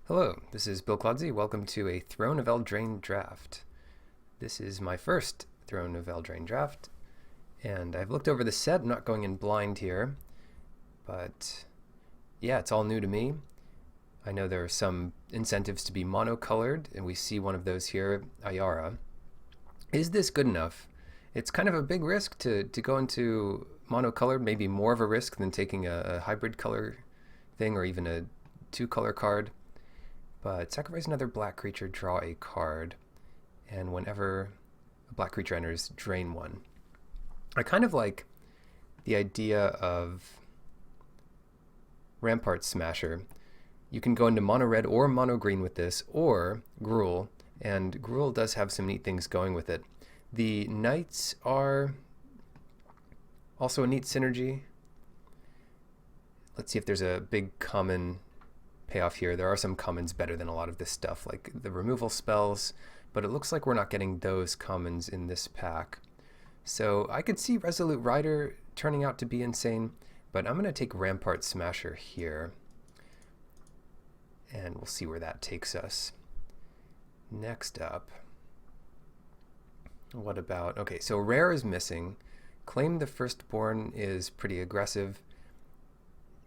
Hello, this is Bill Clodsey. Welcome to a Throne of Eldraine draft. This is my first Throne of Eldraine draft, and I've looked over the set. I'm not going in blind here, but yeah, it's all new to me. I know there are some incentives to be monocolored, and we see one of those here, Ayara. Is this good enough? It's kind of a big risk to go into monocolored, maybe more of a risk than taking a hybrid color thing or even a two-color card. But sacrifice another black creature, draw a card, and whenever a black creature enters, drain one. I kind of like the idea of Rampart Smasher. You can go into mono red or mono green with this, or Gruul, and Gruul does have some neat things going with it. The Knights are also a neat synergy. Let's see if there's a big common payoff here. There are some commons better than a lot of this stuff, like the removal spells, but it looks like we're not getting those commons in this pack. So I could see Resolute Rider turning out to be insane, but I'm going to take Rampart Smasher here, and we'll see where that takes us. Next up, what about, okay, so Rare is missing. Claim the Firstborn is pretty aggressive.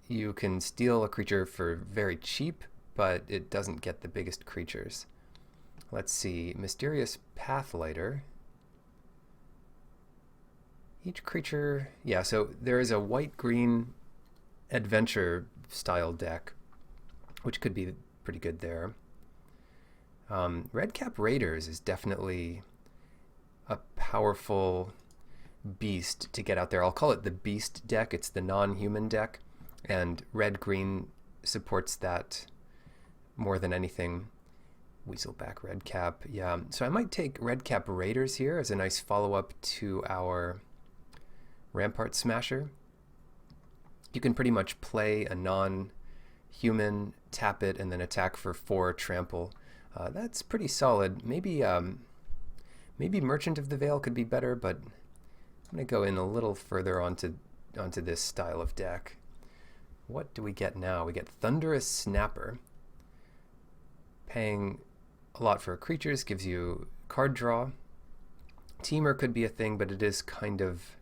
You can steal a creature for very cheap, but it doesn't get the biggest creatures. Let's see, Mysterious Pathlighter. Each creature, yeah, so there is a white-green adventure style deck, which could be pretty good there. Redcap Raiders is definitely a powerful beast to get out there. I'll call it the beast deck. It's the non-human deck. And red-green supports that more than anything. Weaselback Redcap, yeah. So I might take Redcap Raiders here as a nice follow-up to our Rampart Smasher. You can pretty much play a non-human, tap it, and then attack for 4 trample. That's pretty solid. Maybe Merchant of the Veil could be better, but I'm going to go in a little further onto this style of deck. What do we get now? We get Thunderous Snapper. Paying a lot for creatures gives you card draw. Teamer could be a thing, but it is kind of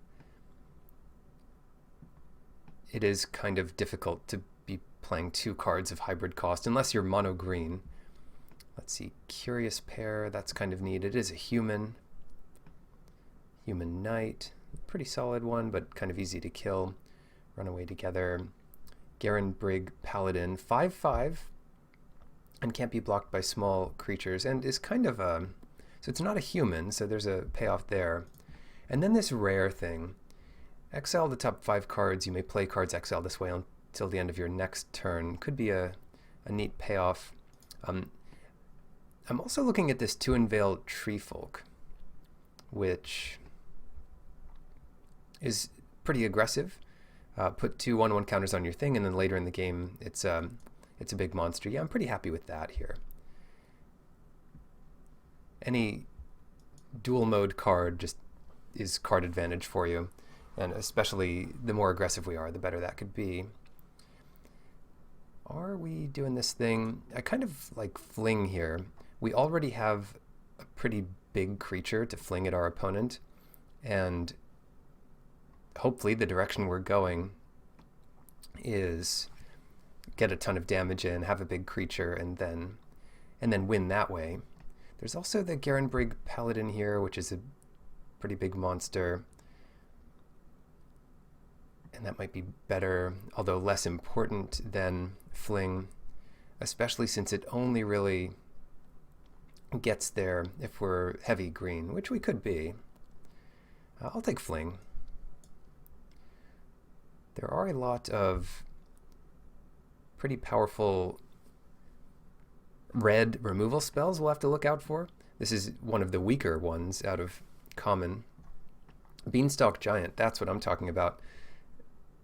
difficult to be playing 2 cards of hybrid cost unless you're mono green. Let's see, Curious Pair, that's kind of neat. It is a human knight, pretty solid one, but kind of easy to kill. Runaway Together. Garen Brigg Paladin, 5/5, and can't be blocked by small creatures, and is kind of a, so it's not a human, so there's a payoff there. And then this rare thing, exile the top 5 cards. You may play cards exile this way until the end of your next turn. Could be a neat payoff. I'm also looking at this Tuinvale Treefolk, which is pretty aggressive. Put 2 1/1 counters on your thing, and then later in the game, it's a big monster. Yeah, I'm pretty happy with that here. Any dual mode card just is card advantage for you, and especially the more aggressive we are, the better that could be. Are we doing this thing? I kind of like fling here. We already have a pretty big creature to fling at our opponent, and hopefully the direction we're going is get a ton of damage in, have a big creature, and then win that way. There's also the Garen Brigg Paladin here, which is a pretty big monster, and that might be better, although less important than Fling, especially since it only really gets there if we're heavy green, which we could be. I'll take Fling. There are a lot of pretty powerful red removal spells we'll have to look out for. This is one of the weaker ones out of common. Beanstalk Giant, that's what I'm talking about.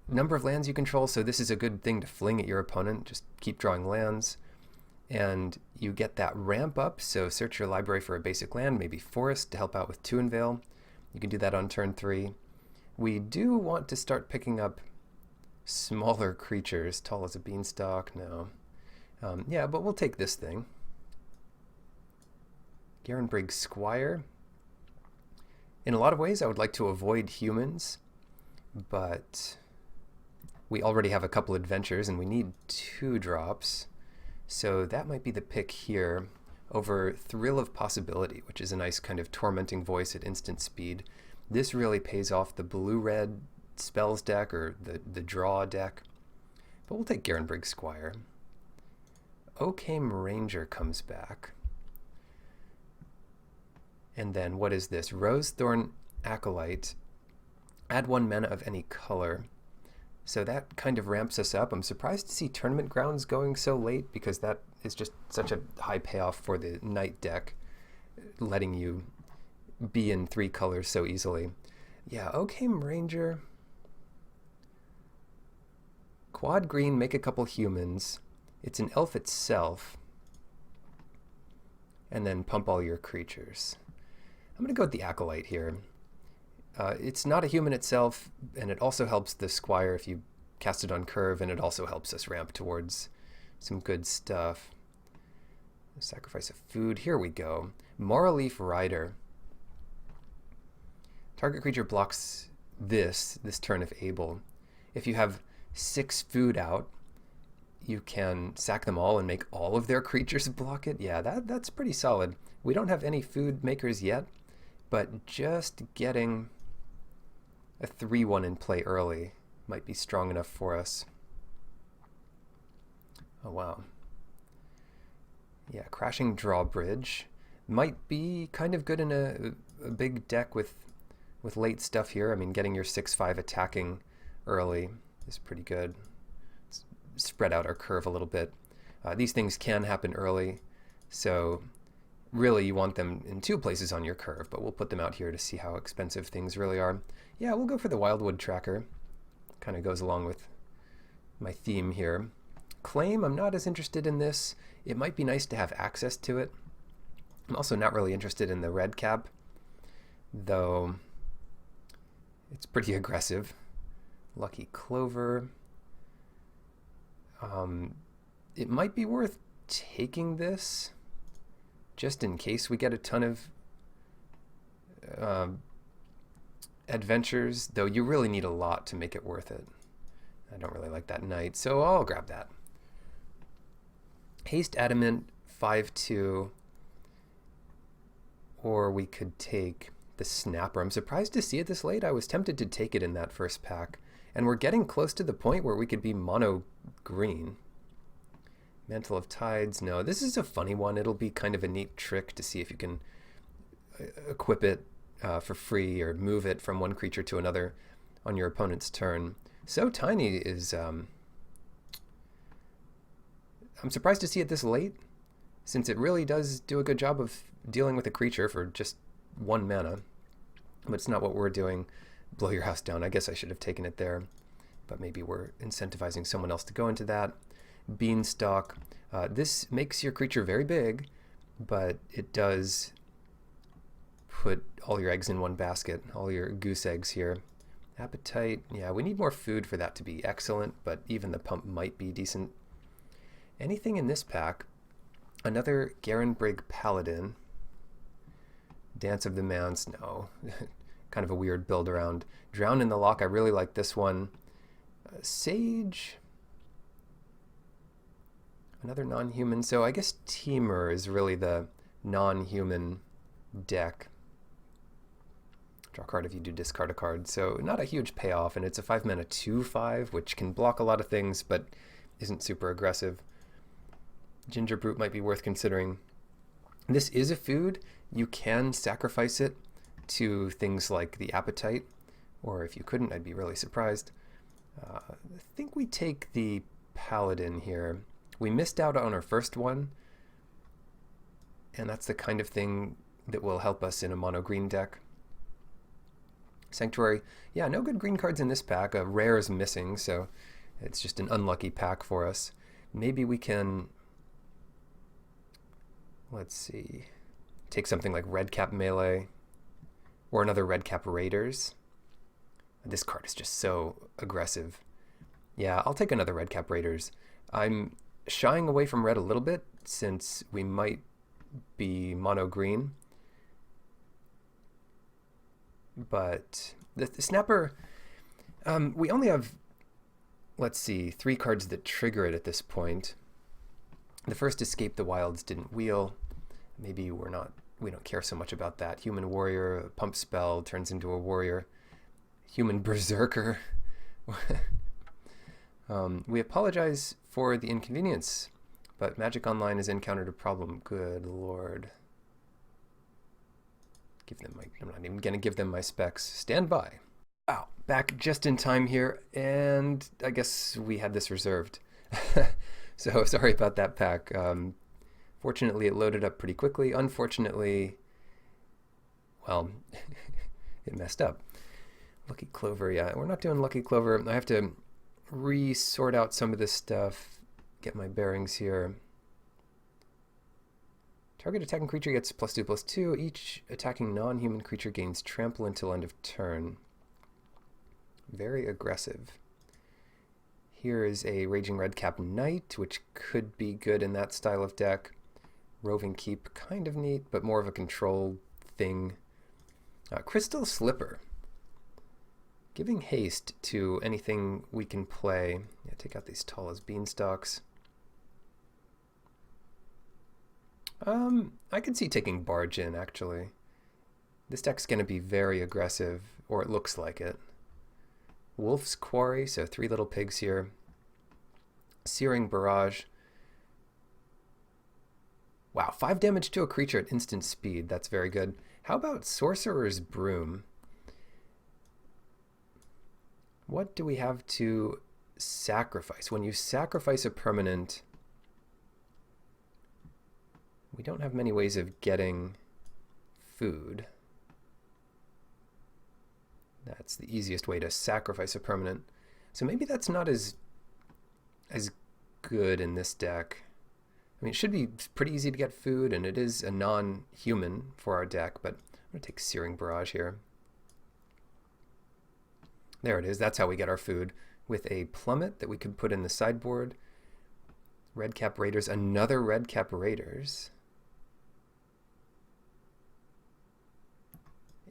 Number of lands you control, so this is a good thing to fling at your opponent. Just keep drawing lands. And you get that ramp up, so search your library for a basic land, maybe Forest to help out with Tuinvale. You can do that on turn 3. We do want to start picking up smaller creatures. Tall as a beanstalk, no. Yeah, but we'll take this thing. Garenbrig Squire. In a lot of ways, I would like to avoid humans, but we already have a couple adventures and we need 2 drops. So that might be the pick here over Thrill of Possibility, which is a nice kind of tormenting voice at instant speed. This really pays off the blue-red spells deck or the draw deck. But we'll take Garenbrig Squire. Oakham Ranger comes back. And then what is this? Rosethorn Acolyte. Add 1 mana of any color. So that kind of ramps us up. I'm surprised to see Tournament Grounds going so late because that is just such a high payoff for the Knight deck, letting you be in 3 colors so easily. Yeah, Oakham Ranger. Quad green, make a couple humans. It's an elf itself. And then pump all your creatures. I'm going to go with the Acolyte here. It's not a human itself, and it also helps the Squire if you cast it on curve, and it also helps us ramp towards some good stuff. Sacrifice of food. Here we go. Moraleaf Rider. Target creature blocks this turn if able. If you have 6 food out, you can sack them all and make all of their creatures block it. Yeah, that's pretty solid. We don't have any food makers yet, but just getting a 3/1 in play early might be strong enough for us. Oh, wow. Yeah, Crashing Drawbridge might be kind of good in a big deck with late stuff here. I mean, getting your 6/5 attacking early is pretty good. Let's spread out our curve a little bit. These things can happen early, so really you want them in 2 places on your curve, but we'll put them out here to see how expensive things really are. Yeah, we'll go for the Wildwood Tracker. Kind of goes along with my theme here. Claim, I'm not as interested in this. It might be nice to have access to it. I'm also not really interested in the red cap, though it's pretty aggressive. Lucky Clover. It might be worth taking this just in case we get a ton of adventures, though you really need a lot to make it worth it. I don't really like that Knight, so I'll grab that. Haste Adamant, 5/2, or we could take the Snapper. I'm surprised to see it this late. I was tempted to take it in that first pack, and we're getting close to the point where we could be mono green. Mantle of Tides, no. This is a funny one. It'll be kind of a neat trick to see if you can equip it for free or move it from one creature to another on your opponent's turn. So Tiny is... I'm surprised to see it this late, since it really does do a good job of dealing with a creature for just 1 mana. But it's not what we're doing. Blow your house down. I guess I should have taken it there, but maybe we're incentivizing someone else to go into that. Beanstalk. This makes your creature very big, but it does put all your eggs in one basket, all your goose eggs here. Appetite, yeah, we need more food for that to be excellent, but even the pump might be decent. Anything in this pack? Another Garenbrig Paladin. Dance of the Mans, no. Kind of a weird build around. Drown in the Loch, I really like this one. Sage... Another non-human. So I guess Teamer is really the non-human deck. Draw a card if you do discard a card. So not a huge payoff, and it's a 5 mana 2/5, which can block a lot of things, but isn't super aggressive. Ginger Brute might be worth considering. This is a food. You can sacrifice it to things like the Appetite, or if you couldn't, I'd be really surprised. I think we take the Paladin here. We missed out on our first one, and that's the kind of thing that will help us in a mono green deck. Sanctuary, yeah, no good green cards in this pack. A rare is missing, so it's just an unlucky pack for us. Maybe we can, let's see, take something like Red Cap Melee or another Red Cap Raiders. This card is just so aggressive. Yeah, I'll take another Red Cap Raiders. I'm shying away from red a little bit since we might be mono green. But the snapper, we only have, let's see, 3 cards that trigger it at this point. The first, Escape the Wilds, didn't wheel. Maybe we don't care so much about that. Human Warrior, pump spell, turns into a warrior. Human Berserker. We apologize for the inconvenience, but Magic Online has encountered a problem. Good lord. I'm not even going to give them my specs. Stand by. Wow, back just in time here, and I guess we had this reserved. So sorry about that pack. Fortunately, it loaded up pretty quickly. Unfortunately, well, it messed up. Lucky Clover, yeah, we're not doing Lucky Clover. I have to re-sort out some of this stuff, get my bearings here. Target attacking creature gets +2/+2. Each attacking non-human creature gains trample until end of turn. Very aggressive. Here is a Raging Redcap Knight, which could be good in that style of deck. Roving Keep, kind of neat, but more of a control thing. Crystal Slipper. Giving haste to anything we can play. Yeah, take out these tall as beanstalks. I could see taking Barge in, actually. This deck's going to be very aggressive, or it looks like it. Wolf's Quarry, so 3 little pigs here. Searing Barrage. Wow, 5 damage to a creature at instant speed. That's very good. How about Sorcerer's Broom? What do we have to sacrifice? When you sacrifice a permanent, we don't have many ways of getting food. That's the easiest way to sacrifice a permanent. So maybe that's not as good in this deck. I mean, it should be pretty easy to get food, and it is a non-human for our deck, but I'm going to take Searing Barrage here. There it is. That's how we get our food. With a Plummet that we could put in the sideboard. Redcap Raiders. Another Redcap Raiders.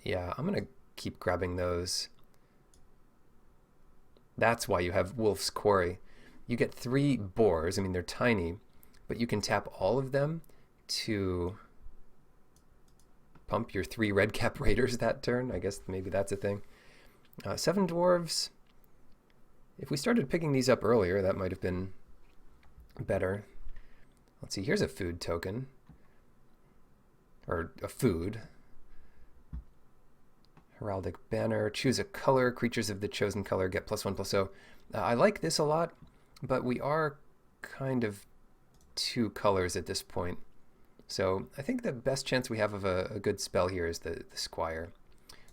Yeah, I'm going to keep grabbing those. That's why you have Wolf's Quarry. You get 3 boars. I mean, they're tiny, but you can tap all of them to pump your 3 Redcap Raiders that turn. I guess maybe that's a thing. 7 Dwarves. If we started picking these up earlier, that might have been better. Let's see, here's a food token. Or a food. Heraldic Banner. Choose a color. Creatures of the chosen color get +1/+0. I like this a lot, but we are kind of 2 colors at this point. So I think the best chance we have of a good spell here is the Squire.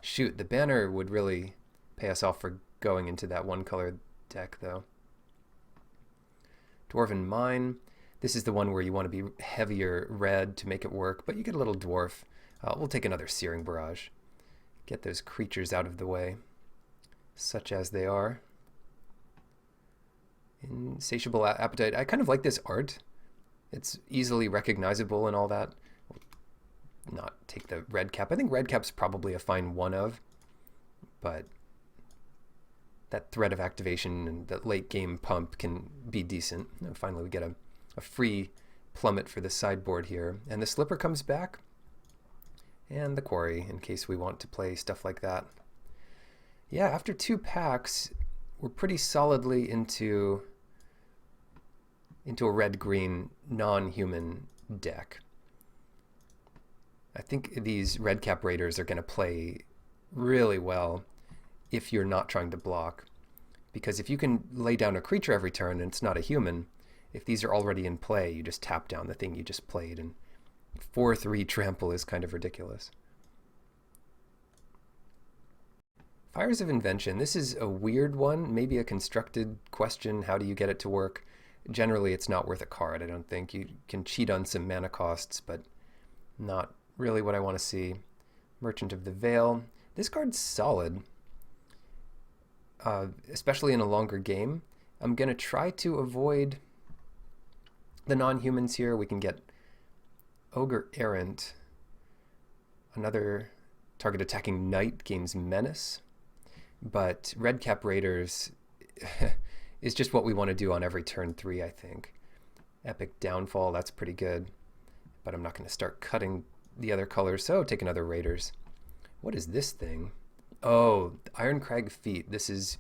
Shoot, the Banner would really pay us off for going into that 1-color deck, though. Dwarven Mine. This is the one where you want to be heavier red to make it work, but you get a little dwarf. We'll take another Searing Barrage. Get those creatures out of the way, such as they are. Insatiable Appetite. I kind of like this art. It's easily recognizable and all that. We'll not take the red cap. I think red cap's probably a fine one of, but that threat of activation and that late game pump can be decent. And finally, we get a free Plummet for the sideboard here. And the Slipper comes back. And the Quarry, in case we want to play stuff like that. Yeah, after 2 packs, we're pretty solidly into a red-green non-human deck. I think these Redcap Raiders are going to play really well if you're not trying to block. Because if you can lay down a creature every turn and it's not a human, if these are already in play, you just tap down the thing you just played, and 4/3 trample is kind of ridiculous. Fires of Invention. This is a weird one, maybe a constructed question. How do you get it to work? Generally, it's not worth a card, I don't think. You can cheat on some mana costs, but not really what I want to see. Merchant of the Veil. This card's solid, especially in a longer game. I'm going to try to avoid the non-humans here. We can get Ogre Errant. Another target attacking knight gains menace. But Redcap Raiders is just what we want to do on every turn 3, I think. Epic Downfall, that's pretty good. But I'm not going to start cutting the other colors, so take another Raiders. What is this thing? Oh, Ironcrag Feet. This is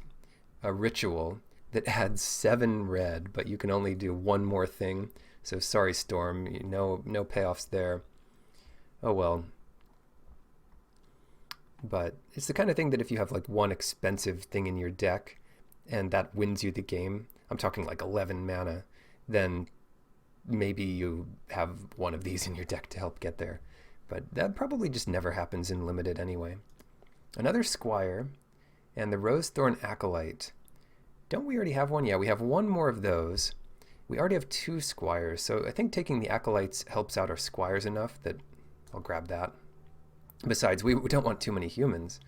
a ritual that adds 7 red, but you can only do one more thing. So sorry, Storm, no payoffs there. Oh well. But it's the kind of thing that if you have like one expensive thing in your deck and that wins you the game, I'm talking like 11 mana, then maybe you have one of these in your deck to help get there. But that probably just never happens in Limited anyway. Another Squire and the Rosethorn Acolyte. Don't we already have one? Yeah, we have one more of those. We already have 2 Squires, so I think taking the Acolytes helps out our Squires enough that I'll grab that. Besides, we don't want too many humans.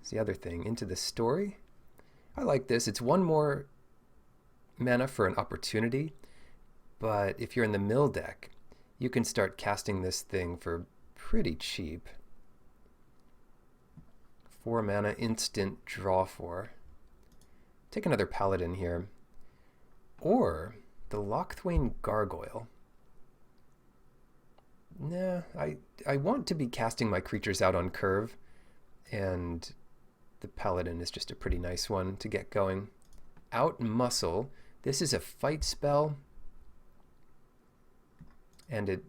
It's the other thing. Into the Story. I like this. It's 1 more mana for an opportunity, but if you're in the mill deck, you can start casting this thing for pretty cheap. 4 mana, instant, draw 4. Take another Paladin here. Or the Lochthwain Gargoyle. Nah, I want to be casting my creatures out on curve, and the Paladin is just a pretty nice one to get going. Outmuscle. This is a fight spell, and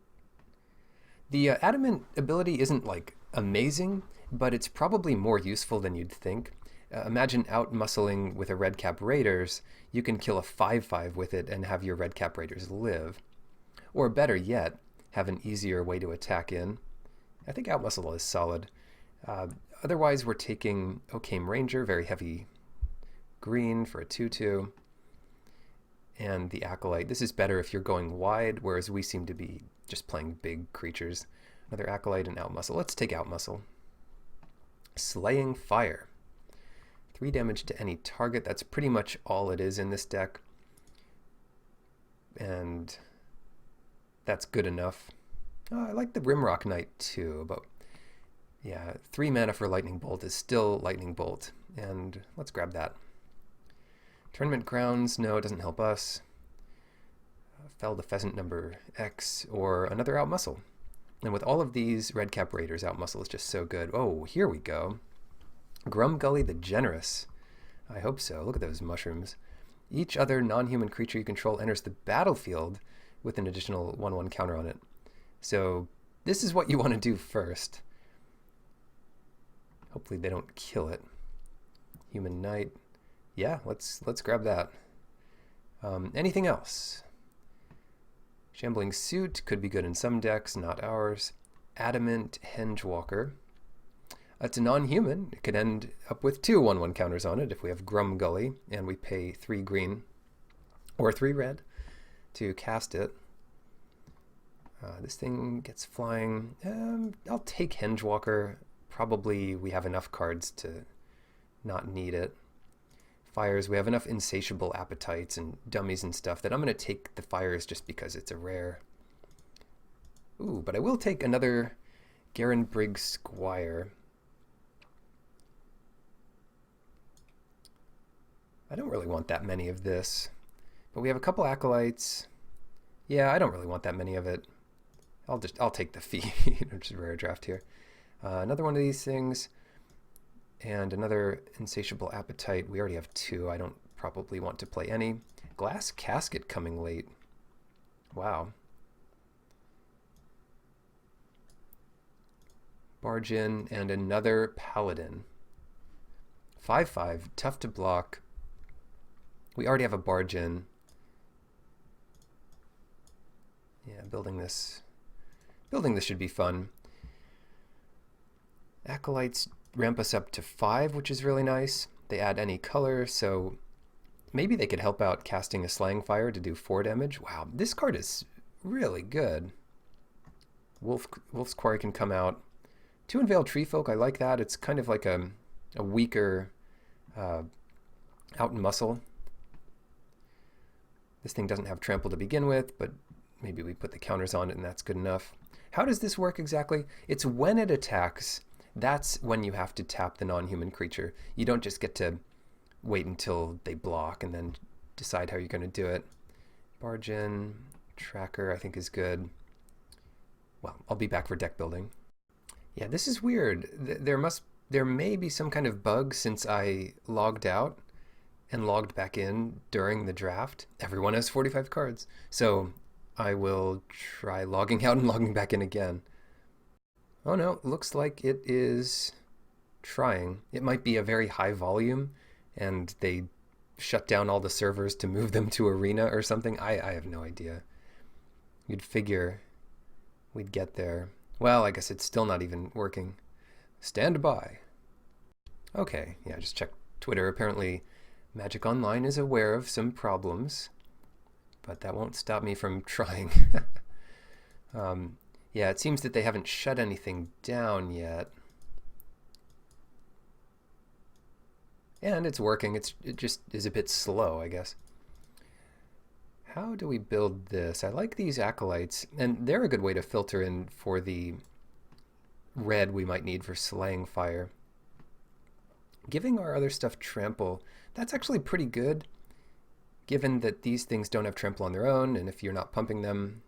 the Adamant ability isn't like amazing, but it's probably more useful than you'd think. Imagine outmuscling with a Redcap Raiders. You can kill a 5/5 with it and have your Redcap Raiders live. Or better yet, have an easier way to attack in. I think Outmuscle is solid. Otherwise, we're taking Occam Ranger, very heavy green for a 2/2. And the Acolyte. This is better if you're going wide, whereas we seem to be just playing big creatures. Another Acolyte and Outmuscle. Let's take Outmuscle. Slaying Fire. 3 damage to any target. That's pretty much all it is in this deck. And that's good enough. I like the Rimrock Knight too, but yeah, 3 mana for Lightning Bolt is still Lightning Bolt, and let's grab that. Tournament Grounds, no, it doesn't help us. Fell the Pheasant number X, or another Outmuscle. And with all of these Redcap Raiders, Outmuscle is just so good. Oh, here we go. Grumgully the Generous. I hope so. Look at those mushrooms. Each other non-human creature you control enters the battlefield with an additional 1/1 counter on it. So this is what you want to do first. Hopefully they don't kill it. Human Knight. Yeah, let's grab that. Anything else? Shambling Suit could be good in some decks, not ours. Adamant Hengewalker. It's a non-human. It could end up with 2 1/1 counters on it if we have Grumgully and we pay 3 green or 3 red to cast it. This thing gets flying. I'll take Hengewalker. Probably we have enough cards to not need it. Fires, we have enough insatiable appetites and dummies and stuff that I'm going to take the fires just because it's a rare. Ooh, but I will take another Garen Briggs Squire. I don't really want that many of this, but we have a couple Acolytes. Yeah, I don't really want that many of it. I'll take the fee, which is a rare draft here. Another one of these things, and another Insatiable Appetite. We already have 2. I don't probably want to play any. Glass Casket coming late. Wow. Barge in, and another Paladin. 5/5, tough to block. We already have a Barge in. Yeah, building this should be fun. Acolytes ramp us up to 5, which is really nice. They add any color, so maybe they could help out casting a Slaying Fire to do 4 damage. Wow, this card is really good. Wolf's Quarry can come out. 2 Unveiled Treefolk, I like that. It's kind of like a weaker Outmuscle. This thing doesn't have trample to begin with, but maybe we put the counters on it and that's good enough. How does this work exactly? It's when it attacks, that's when you have to tap the non-human creature. You don't just get to wait until they block and then decide how you're going to do it. Barge in, tracker I think is good. Well, I'll be back for deck building. Yeah, this is weird. There may be some kind of bug since I logged out and logged back in during the draft. Everyone has 45 cards. So I will try logging out and logging back in again. Oh no, looks like it is trying. It might be a very high volume and they shut down all the servers to move them to Arena or something. I have no idea. You'd figure we'd get there. Well, I guess it's still not even working. Stand by. Okay, yeah, just check Twitter. Apparently Magic Online is aware of some problems, but that won't stop me from trying. Yeah, it seems that they haven't shut anything down yet. And it's working. It just is a bit slow, I guess. How do we build this? I like these acolytes, and they're a good way to filter in for the red we might need for slaying fire. Giving our other stuff trample, that's actually pretty good, given that these things don't have trample on their own, and if you're not pumping them.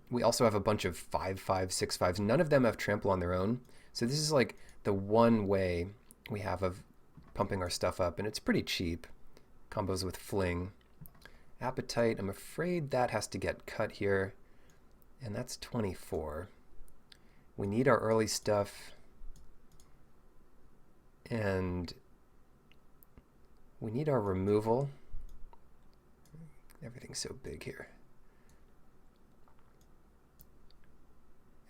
We also have a bunch of 5/5, 6/5s. None of them have trample on their own. So this is like the one way we have of pumping our stuff up, and it's pretty cheap. Combos with Fling. Appetite, I'm afraid that has to get cut here, and that's 24. We need our early stuff, and we need our removal. Everything's so big here.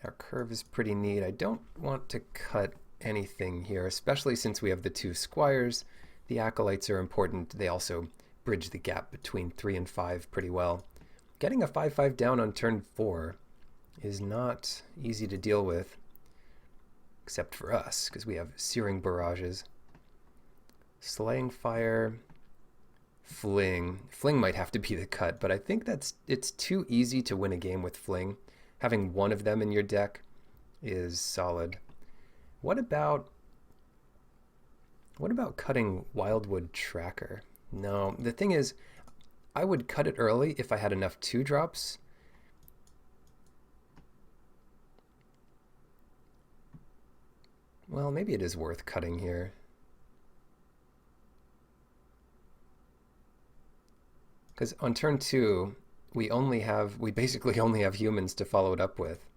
Our curve is pretty neat. I don't want to cut anything here, especially since we have the 2 squires. The acolytes are important. They also bridge the gap between 3 and 5 pretty well. Getting a 5/5 down on turn 4 is not easy to deal with, except for us, because we have Searing Barrages. Slaying Fire, Fling. Fling might have to be the cut, but I think it's too easy to win a game with Fling. Having one of them in your deck is solid. What about cutting Wildwood Tracker? No, the thing is, I would cut it early if I had enough 2-drops. Well, maybe it is worth cutting here. Because on turn 2, we basically only have humans to follow it up with.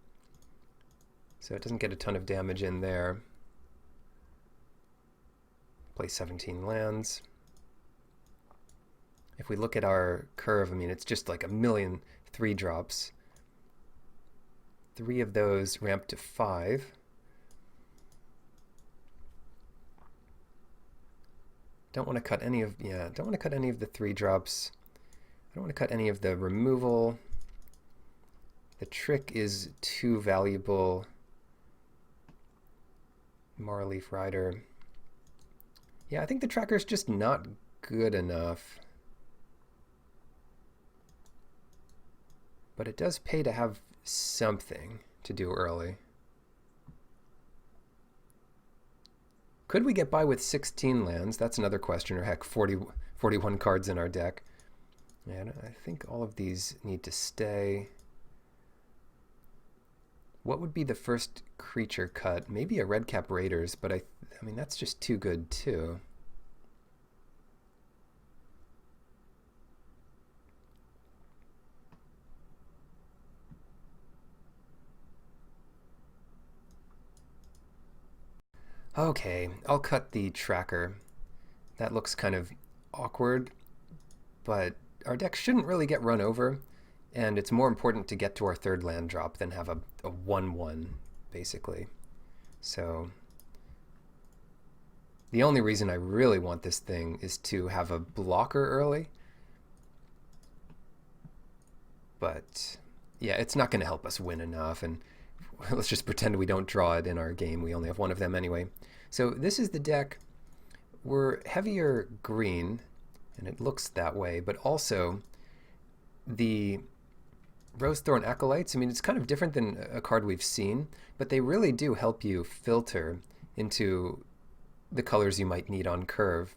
So it doesn't get a ton of damage in there. Play 17 lands. If we look at our curve, I mean, it's just like a million 3-drops. 3 of those ramp to 5. Don't want to cut any of, don't want to cut any of the 3-drops. I don't want to cut any of the removal. The trick is too valuable. Marleaf Rider. Yeah, I think the tracker's just not good enough. But it does pay to have something to do early. Could we get by with 16 lands? That's another question, or heck, 41 cards in our deck. And I think all of these need to stay. What would be the first creature cut? Maybe a Redcap Raiders, but I mean, that's just too good too. Okay, I'll cut the tracker. That looks kind of awkward, but our deck shouldn't really get run over, and it's more important to get to our 3rd land drop than have a 1/1, basically. So the only reason I really want this thing is to have a blocker early. But yeah, it's not going to help us win enough, and let's just pretend we don't draw it in our game. We only have one of them anyway. So this is the deck. We're heavier green, and it looks that way, but also the Rosethorn Acolytes, I mean, it's kind of different than a card we've seen, but they really do help you filter into the colors you might need on curve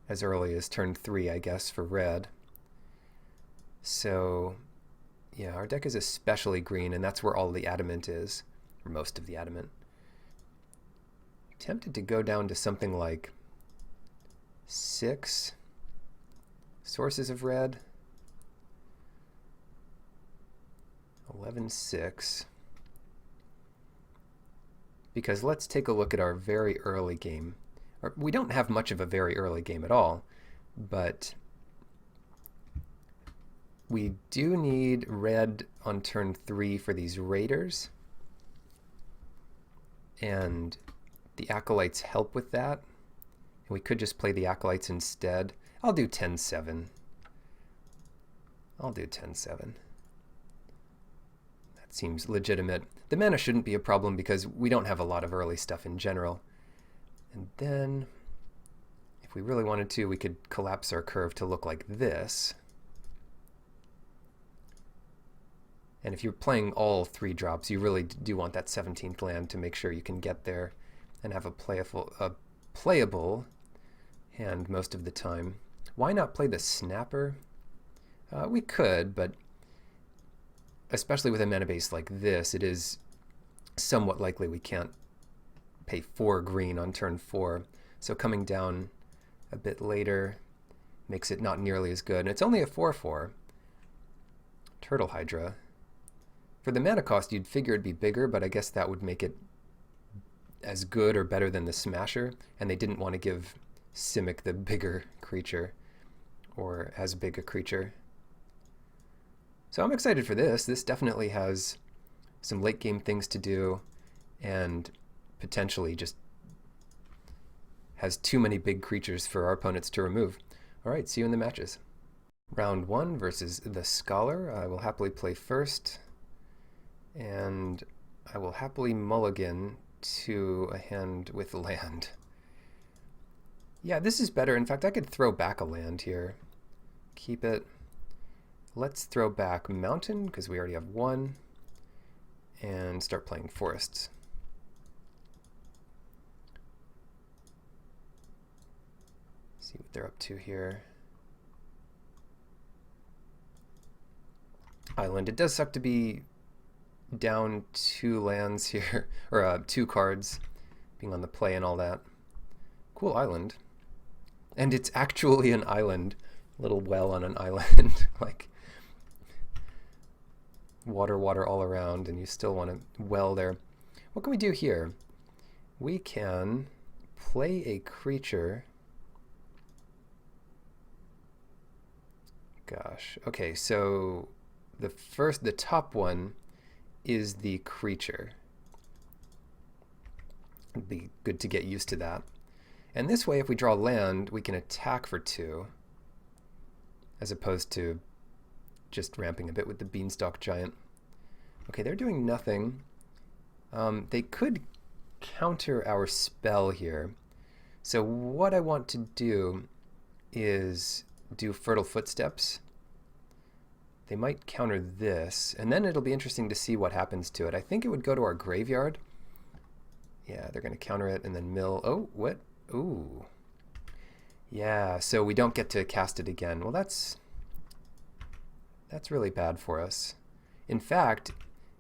as early as turn 3, I guess, for red. So, yeah, our deck is especially green, and that's where all the adamant is, or most of the adamant. Tempted to go down to something like 6 sources of red. 11-6. Because let's take a look at our very early game. We don't have much of a very early game at all, but we do need red on turn 3 for these raiders, and the acolytes help with that. And we could just play the acolytes instead. I'll do 10-7. I'll do 10-7. That seems legitimate. The mana shouldn't be a problem because we don't have a lot of early stuff in general. And then, if we really wanted to, we could collapse our curve to look like this. And if you're playing all 3 drops, you really do want that 17th land to make sure you can get there and have a playable hand most of the time. Why not play the Snapper? We could, but especially with a mana base like this, it is somewhat likely we can't pay 4 green on turn 4. So coming down a bit later makes it not nearly as good. And it's only a 4/4. Turtle Hydra. For the mana cost, you'd figure it'd be bigger, but I guess that would make it as good or better than the Smasher, and they didn't want to give Simic the bigger creature, or as big a creature. So I'm excited for this. This definitely has some late game things to do, and potentially just has too many big creatures for our opponents to remove. All right, see you in the matches. Round 1 versus the Scholar. I will happily play first, and I will happily mulligan to a hand with land. Yeah, this is better. In fact, I could throw back a land here. Keep it. Let's throw back Mountain, because we already have 1, and start playing Forests. See what they're up to here. Island. It does suck to be down 2 lands here, or 2 cards, being on the play and all that. Cool island. And it's actually an island. A little well on an island. Like, water all around, and you still want to well there. What can we do here? We can play a creature. Gosh. Okay, so the top one is the creature. It'd be good to get used to that. And this way, if we draw land, we can attack for 2, as opposed to just ramping a bit with the Beanstalk Giant. Okay, they're doing nothing. They could counter our spell here. So what I want to do is do Fertile Footsteps. They might counter this, and then it'll be interesting to see what happens to it. I think it would go to our graveyard. Yeah, they're going to counter it and then mill. Oh, what? Ooh. Yeah, so we don't get to cast it again. Well, that's really bad for us. In fact,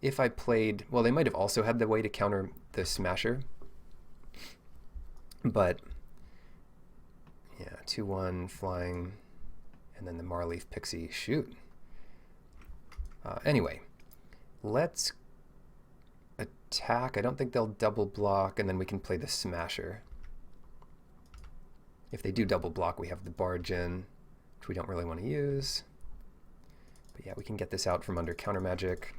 if I played... Well, they might have also had the way to counter the Smasher. But, yeah, 2-1, flying, and then the Marleaf Pixie. Shoot. Anyway, let's attack. I don't think they'll double block, and then we can play the Smasher. If they do double block, we have the Barge in, which we don't really want to use. But yeah, we can get this out from under Counter Magic.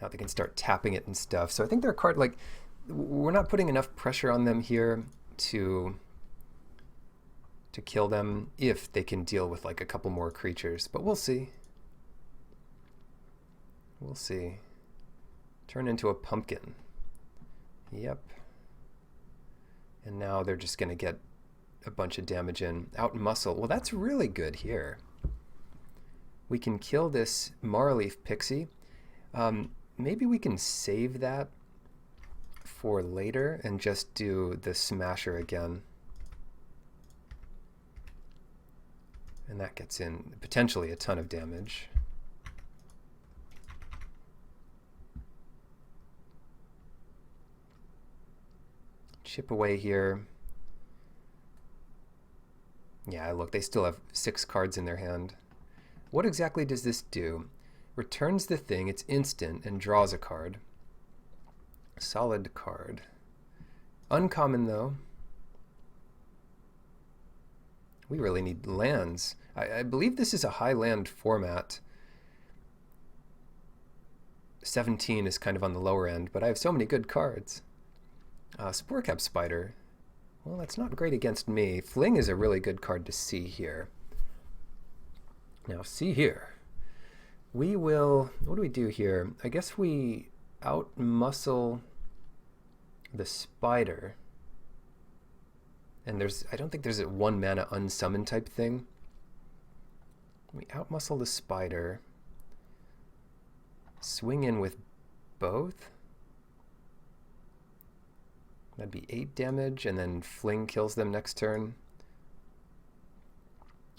Now they can start tapping it and stuff. So I think they're a card, like, we're not putting enough pressure on them here to kill them if they can deal with like a couple more creatures. But we'll see. We'll see. Turn into a pumpkin. Yep. And now they're just going to get a bunch of damage in. Out muscle. Well, that's really good here. We can kill this Marleaf Pixie. Maybe we can save that for later and just do the Smasher again. And that gets in potentially a ton of damage. Chip away here. Yeah, look, they still have 6 cards in their hand. What exactly does this do? Returns the thing, it's instant, and draws a card. Solid card. Uncommon, though. We really need lands. I believe this is a high land format. 17 is kind of on the lower end, but I have so many good cards. Sporecap Spider. Well, that's not great against me. Fling is a really good card to see here. Now, see here. We will... What do we do here? I guess we outmuscle the Spider. And I don't think there's a 1 mana unsummon type thing. We outmuscle the Spider. Swing in with both. That'd be 8 damage, and then Fling kills them next turn.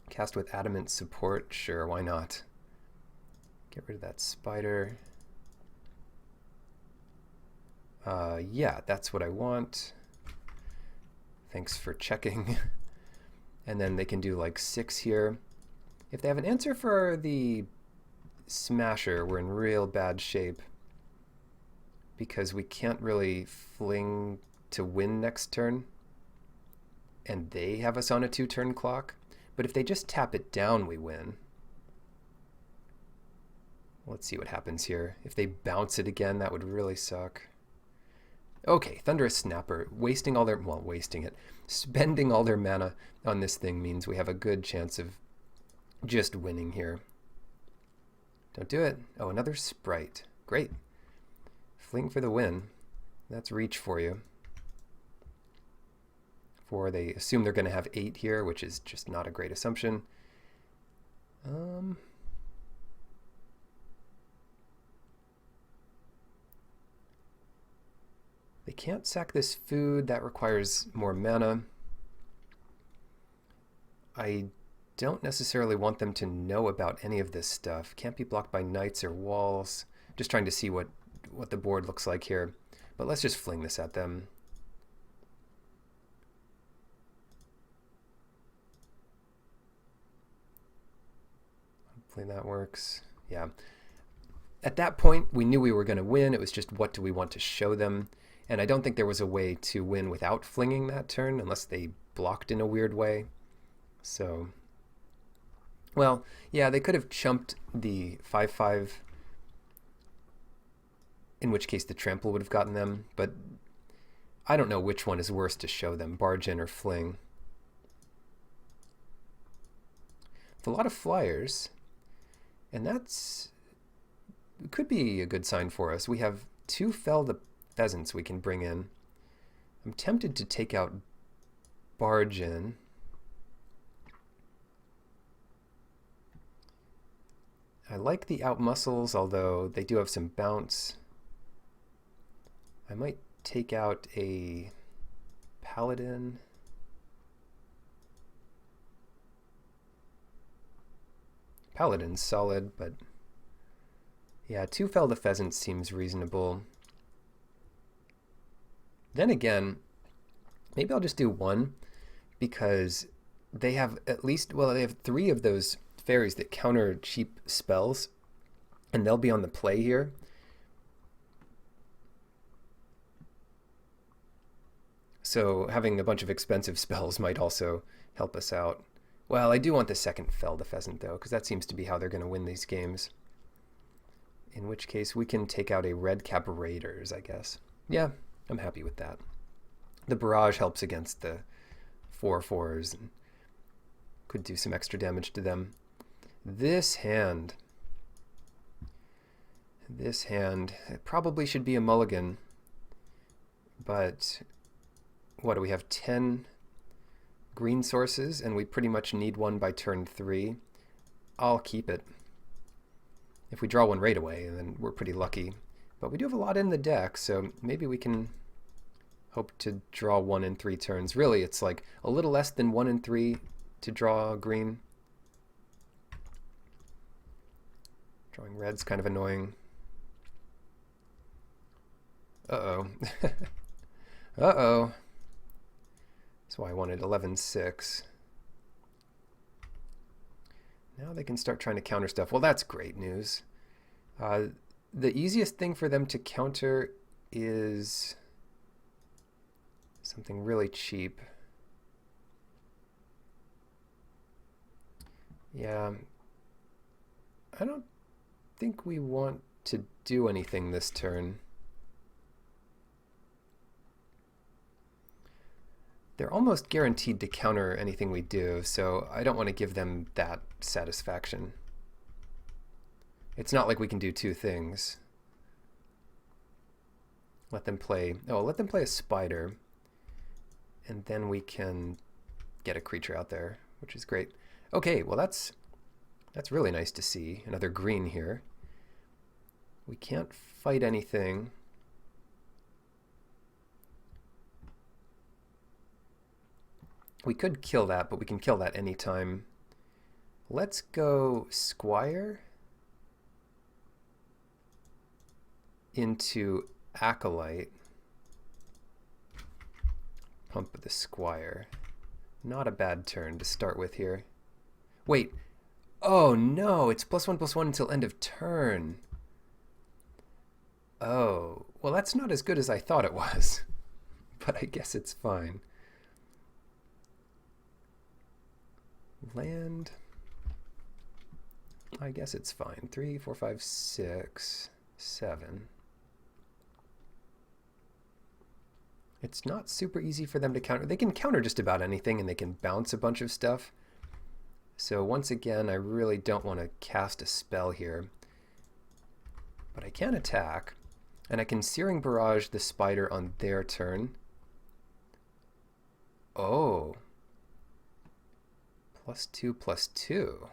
Cast with Adamant Support, sure, why not? Get rid of that Spider. Yeah, that's what I want. Thanks for checking. And then they can do like 6 here. If they have an answer for the Smasher, we're in real bad shape. Because we can't really Fling to win next turn. And they have us on a 2-turn clock. But if they just tap it down, we win. Let's see what happens here. If they bounce it again, that would really suck. Okay, Thunderous Snapper. Wasting all their... Well, wasting it. Spending all their mana on this thing means we have a good chance of just winning here. Don't do it. Oh, another Sprite. Great. Fling for the win. That's reach for you. They assume they're going to have 8 here, which is just not a great assumption. They can't sack this food. That requires more mana. I don't necessarily want them to know about any of this stuff. Can't be blocked by knights or walls. Just trying to see what the board looks like here. But let's just fling this at them. Hopefully that works. Yeah. At that point, we knew we were going to win. It was just what do we want to show them? And I don't think there was a way to win without flinging that turn, unless they blocked in a weird way. So, well, yeah, they could have chumped the 5/5, in which case the trample would have gotten them, but I don't know which one is worse to show them, barge in or fling. It's a lot of flyers, and that's could be a good sign for us. We have 2 Fell the Pheasants we can bring in. I'm tempted to take out barge in. I like the outmuscles, although they do have some bounce. I might take out a paladin. Paladin's solid, but yeah, 2 Fell the Pheasant seems reasonable. Then again, maybe I'll just do 1, because they have at least, well, they have 3 of those fairies that counter cheap spells, and they'll be on the play here. So having a bunch of expensive spells might also help us out. Well, I do want the second Fell the Pheasant, though, because that seems to be how they're going to win these games. In which case, we can take out a Redcap Raiders, I guess. Yeah, I'm happy with that. The Barrage helps against the 4/4s and could do some extra damage to them. This hand, it probably should be a mulligan, but what do we have, 10 green sources, and we pretty much need one by turn 3. I'll keep it. If we draw one right away, then we're pretty lucky. But we do have a lot in the deck, so maybe we can hope to draw 1 in 3 turns. Really, it's like a little less than 1 in 3 to draw green. Drawing red's kind of annoying. Uh-oh. Uh-oh. That's why I wanted 11-6. Now they can start trying to counter stuff. Well, that's great news. The easiest thing for them to counter is something really cheap. Yeah. I don't think we want to do anything this turn. They're almost guaranteed to counter anything we do, so I don't want to give them that satisfaction. It's not like we can do 2 things. Let them play a spider, and then we can get a creature out there, which is great. Okay, well that's really nice to see. Another green here. We can't fight anything. We could kill that, but we can kill that anytime. Let's go Squire into Acolyte. Pump the Squire. Not a bad turn to start with here. Wait. Oh no, it's +1/+1 until end of turn. Oh, well that's not as good as I thought it was. But I guess it's fine. Land. I guess it's fine. 3, 4, 5, 6, 7. It's not super easy for them to counter. They can counter just about anything, and they can bounce a bunch of stuff. So once again, I really don't want to cast a spell here. But I can attack, and I can Searing Barrage the spider on their turn. Oh. +2/+2.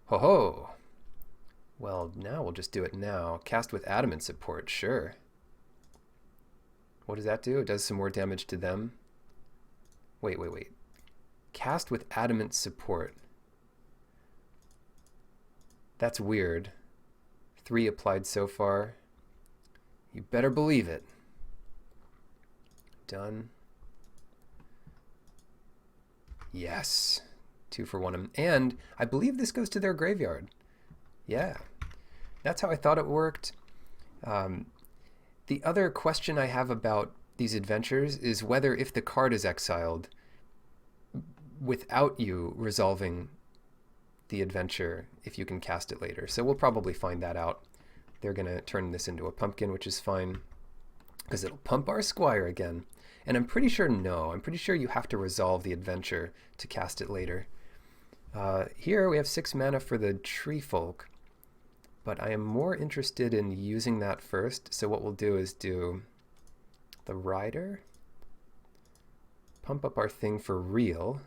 Ho ho. Well, now we'll just do it now. Cast with Adamant support, sure. What does that do? It does some more damage to them. Wait. Cast with Adamant support. That's weird. 3 applied so far. You better believe it. Done. Yes. 2 for 1. And I believe this goes to their graveyard. Yeah. That's how I thought it worked. The other question I have about these adventures is whether if the card is exiled without you resolving the adventure, if you can cast it later. So we'll probably find that out. They're going to turn this into a pumpkin, which is fine, because it'll pump our Squire again. And I'm pretty sure you have to resolve the adventure to cast it later. Here we have 6 mana for the Tree Folk, but I am more interested in using that first. So what we'll do is do the Rider, pump up our thing for real,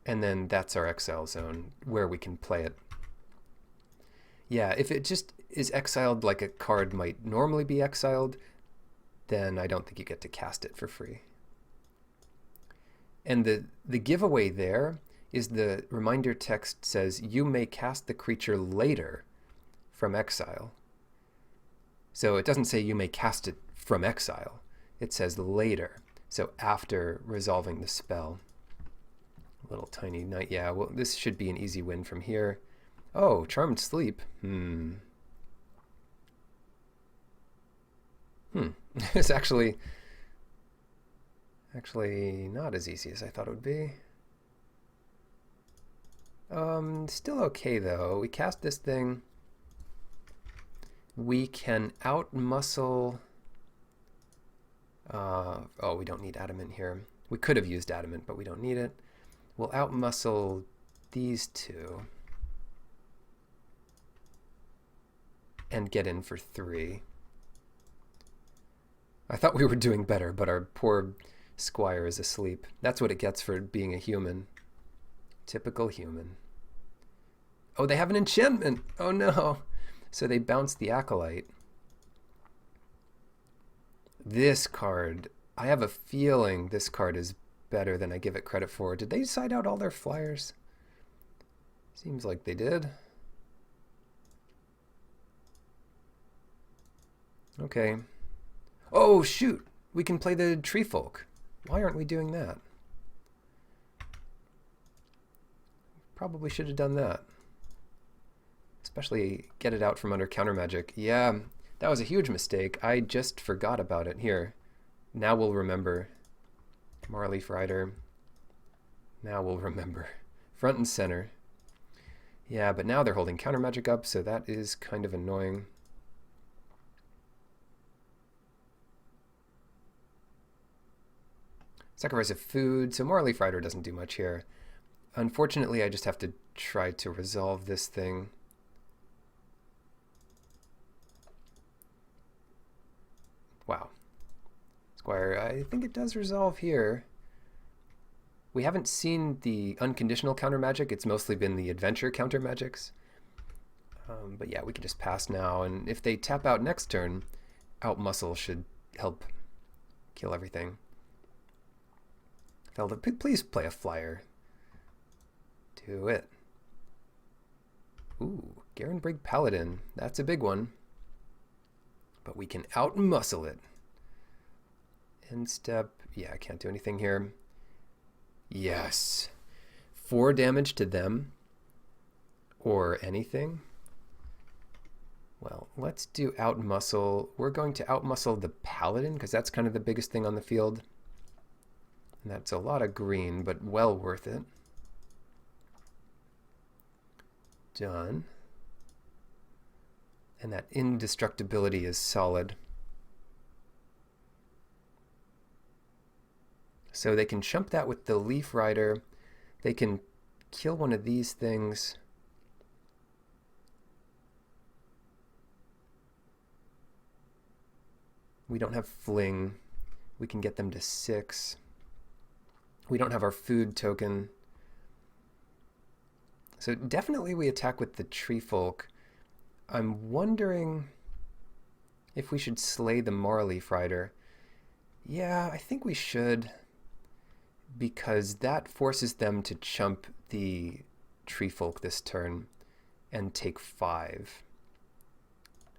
and then that's our exile zone where we can play it. Yeah, if it just is exiled like a card might normally be exiled, then I don't think you get to cast it for free. And the giveaway there is the reminder text says you may cast the creature later from exile. So it doesn't say you may cast it from exile. It says later. So after resolving the spell. Little tiny knight. Yeah, well, this should be an easy win from here. Oh, Charmed Sleep. It's actually not as easy as I thought it would be. Still okay though. We cast this thing. We can outmuscle. Oh, we don't need Adamant here. We could have used Adamant, but we don't need it. We'll outmuscle these 2 and get in for 3. I thought we were doing better, but our poor Squire is asleep. That's what it gets for being a human. Typical human. Oh, they have an enchantment! Oh no! So they bounce the Acolyte. This card, I have a feeling this card is better than I give it credit for. Did they side out all their flyers? Seems like they did. Okay. Oh, shoot! We can play the Tree Folk. Why aren't we doing that? Probably should have done that. Especially get it out from under counter magic. Yeah, that was a huge mistake. I just forgot about it. Here. Now we'll remember. Marleaf Rider. Now we'll remember. Front and center. Yeah, but now they're holding counter magic up, so that is kind of annoying. Sacrifice of food. So Marleaf Rider doesn't do much here. Unfortunately, I just have to try to resolve this thing. Wow. Squire, I think it does resolve here. We haven't seen the unconditional counter magic. It's mostly been the adventure counter magics. But yeah, we can just pass now. And if they tap out next turn, Outmuscle should help kill everything. Felda, please play a flyer. Do it. Ooh, Garenbrig Paladin. That's a big one. But we can outmuscle it. End step. Yeah, I can't do anything here. Yes. 4 damage to them. Or anything. Well, let's do outmuscle. We're going to outmuscle the Paladin, because that's kind of the biggest thing on the field. And that's a lot of green, but well worth it. Done. And that indestructibility is solid. So they can chump that with the Leaf Rider. They can kill one of these things. We don't have Fling. We can get them to 6. We don't have our food token. So definitely we attack with the Tree Folk. I'm wondering if we should slay the Marleaf Rider. Yeah, I think we should, because that forces them to chump the Tree Folk this turn and take 5.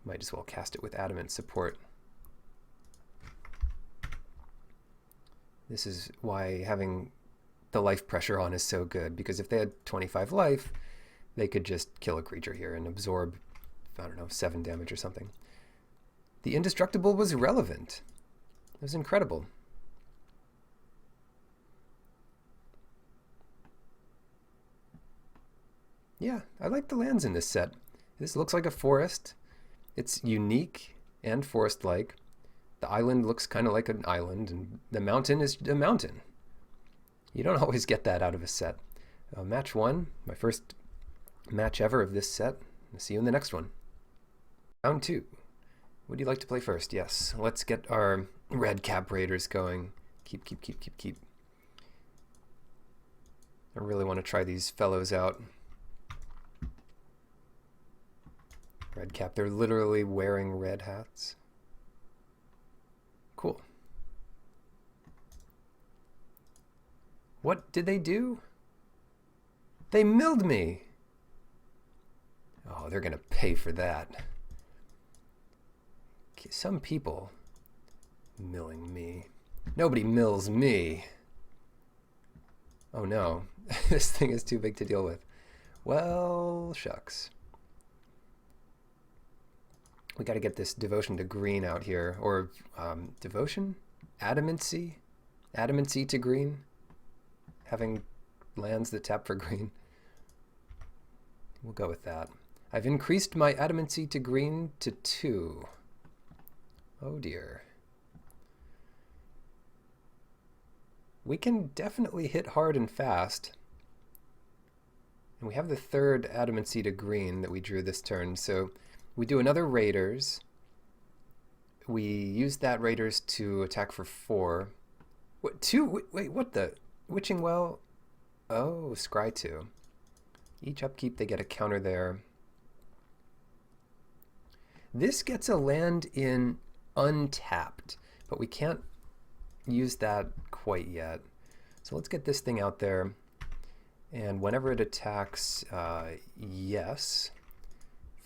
Might as well cast it with Adamant support. This is why having the life pressure on is so good, because if they had 25 life, they could just kill a creature here and absorb, I don't know, 7 damage or something. The indestructible was relevant. It was incredible. Yeah, I like the lands in this set. This looks like a forest. It's unique and forest-like. The island looks kind of like an island, and the mountain is a mountain. You don't always get that out of a set. Match 1, my first match ever of this set. I'll see you in the next one. Round 2. Would you like to play first? Yes. Let's get our red cap raiders going. Keep. I really want to try these fellows out. Red cap. They're literally wearing red hats. Cool. What did they do? They milled me. Oh, they're going to pay for that. Some people milling me. Nobody mills me. Oh no, this thing is too big to deal with. Well, shucks. We got to get this devotion to green out here. Or devotion? Adamancy? Adamancy to green? Having lands that tap for green. We'll go with that. I've increased my adamancy to green to 2. Oh dear. We can definitely hit hard and fast. And we have the 3rd adamancy to green that we drew this turn. So we do another Raiders. We use that Raiders to attack for 4. What, two? Wait, what the? Witching Well? Oh, scry 2. Each upkeep, they get a counter there. This gets a land in untapped, but we can't use that quite yet. So let's get this thing out there. And whenever it attacks, yes.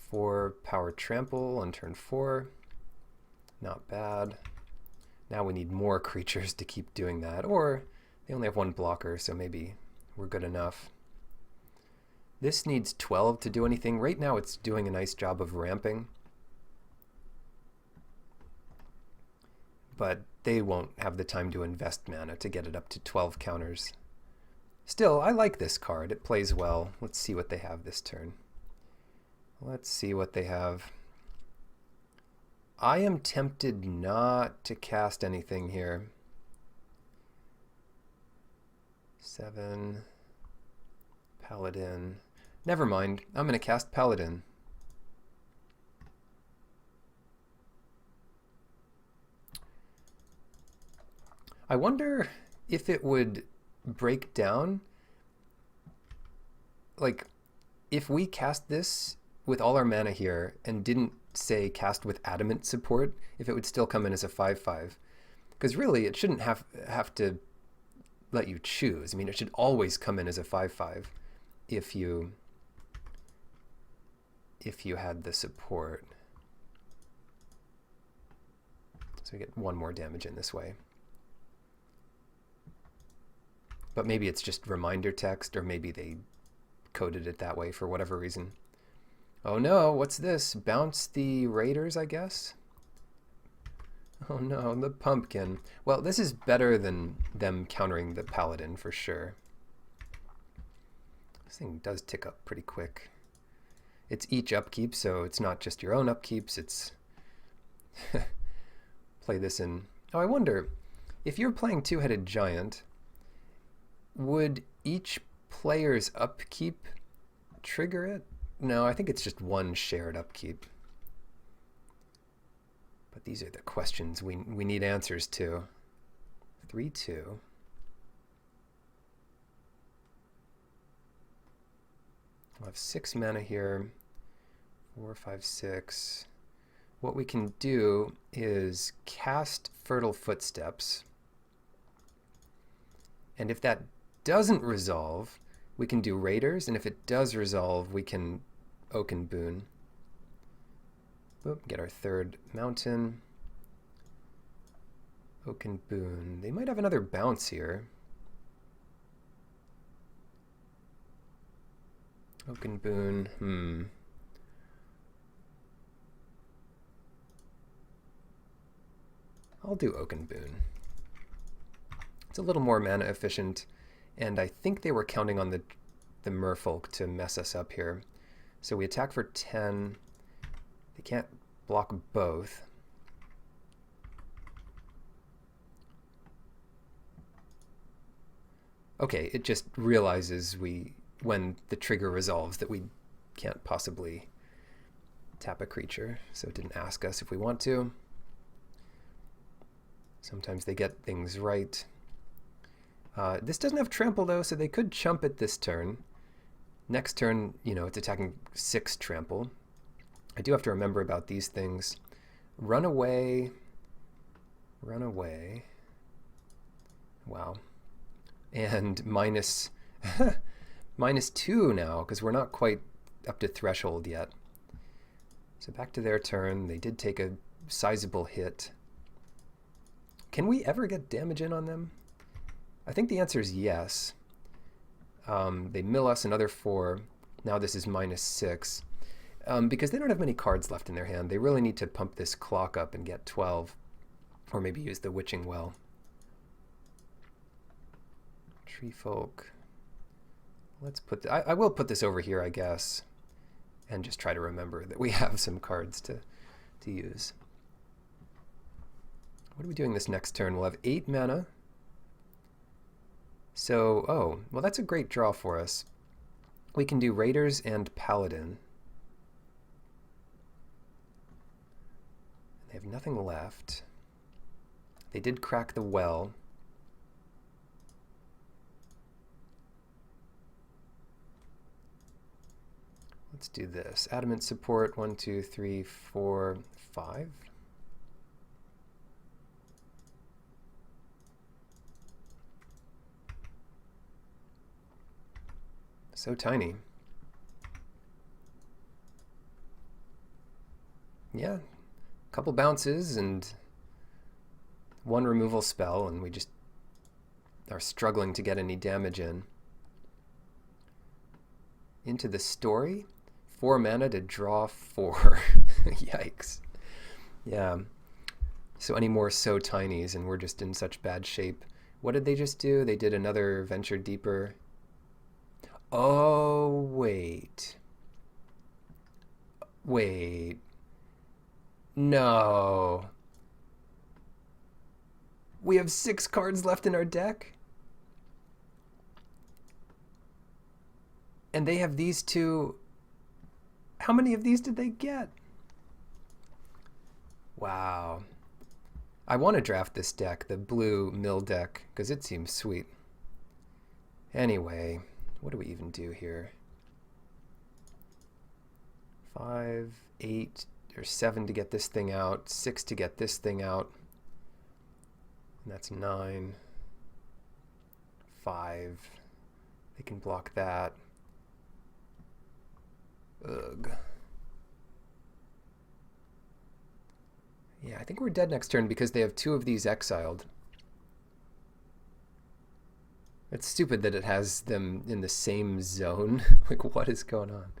4 power trample on turn 4. Not bad. Now we need more creatures to keep doing that. Or they only have 1 blocker, so maybe we're good enough. This needs 12 to do anything. Right now it's doing a nice job of ramping. But they won't have the time to invest mana to get it up to 12 counters. Still, I like this card. It plays well. Let's see what they have this turn. Let's see what they have. I am tempted not to cast anything here. 7. Paladin. Never mind. I'm going to cast Paladin. I wonder if it would break down, like, if we cast this with all our mana here and didn't say cast with Adamant support, if it would still come in as a 5/5. Because really, it shouldn't have to let you choose. I mean, it should always come in as a 5/5 if you had the support. So we get 1 more damage in this way. But maybe it's just reminder text, or maybe they coded it that way for whatever reason. Oh no, what's this? Bounce the Raiders, I guess? Oh no, the pumpkin. Well, this is better than them countering the Paladin for sure. This thing does tick up pretty quick. It's each upkeep, so it's not just your own upkeeps, it's... Play this in... Oh, I wonder, if you're playing Two-Headed Giant, would each player's upkeep trigger it? No, I think it's just 1 shared upkeep. But these are the questions we need answers to. 3/2. We'll have 6 mana here. 4, 5, 6. What we can do is cast Fertile Footsteps. And if that doesn't resolve, we can do Raiders, and if it does resolve, we can Oaken Boon. Boop, get our 3rd mountain. Oaken Boon. They might have another bounce here. Oaken Boon, I'll do Oaken Boon. It's a little more mana efficient, and I think they were counting on the merfolk to mess us up here. So we attack for 10. They can't block both. Okay, it just realizes when the trigger resolves that we can't possibly tap a creature, so it didn't ask us if we want to. Sometimes they get things right. This doesn't have trample though, so they could chump it this turn. Next turn, you know, it's attacking 6 trample. I do have to remember about these things. Run away. Run away. Wow. And minus -2 now, because we're not quite up to threshold yet. So back to their turn. They did take a sizable hit. Can we ever get damage in on them? I think the answer is yes. They mill us another 4. Now this is -6. Because they don't have many cards left in their hand. They really need to pump this clock up and get 12. Or maybe use the Witching Well. Tree Folk. Let's put... I will put this over here, I guess. And just try to remember that we have some cards to use. What are we doing this next turn? We'll have 8 mana. So, oh, well that's a great draw for us. We can do Raiders and Paladin. They have nothing left. They did crack the well. Let's do this. Adamant support, 1, 2, 3, 4, 5. So tiny. Yeah, a couple bounces and one removal spell, and we just are struggling to get any damage in. Into the story, 4 mana to draw 4. Yikes. Yeah. So any more so tinies, and we're just in such bad shape. What did they just do? They did another Venture Deeper. Oh, wait. Wait. No. We have 6 cards left in our deck? And they have these two. How many of these did they get? Wow. I want to draft this deck, the blue mill deck, because it seems sweet. Anyway, what do we even do here? 5, 8, or 7 to get this thing out, 6 to get this thing out. And that's 9. 5. They can block that. Ugh. Yeah, I think we're dead next turn because they have 2 of these exiled. It's stupid that it has them in the same zone. Like, what is going on?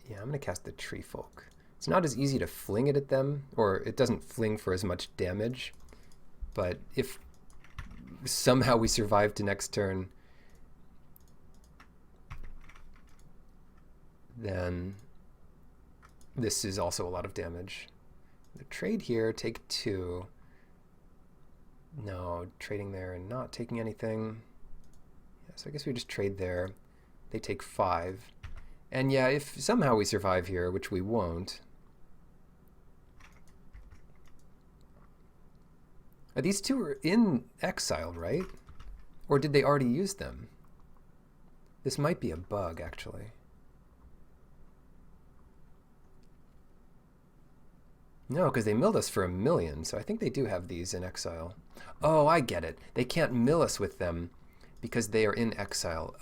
Yeah, I'm going to cast the Tree Folk. It's not as easy to fling it at them, or it doesn't fling for as much damage. But if somehow we survive to next turn, then this is also a lot of damage. The trade here, take 2. No, trading there and not taking anything. Yeah, so I guess we just trade there. They take 5. And yeah, if somehow we survive here, which we won't. These 2 are in exile, right? Or did they already use them? This might be a bug, actually. No, because they milled us for 1 million, so I think they do have these in exile. Oh, I get it. They can't mill us with them because they are in exile.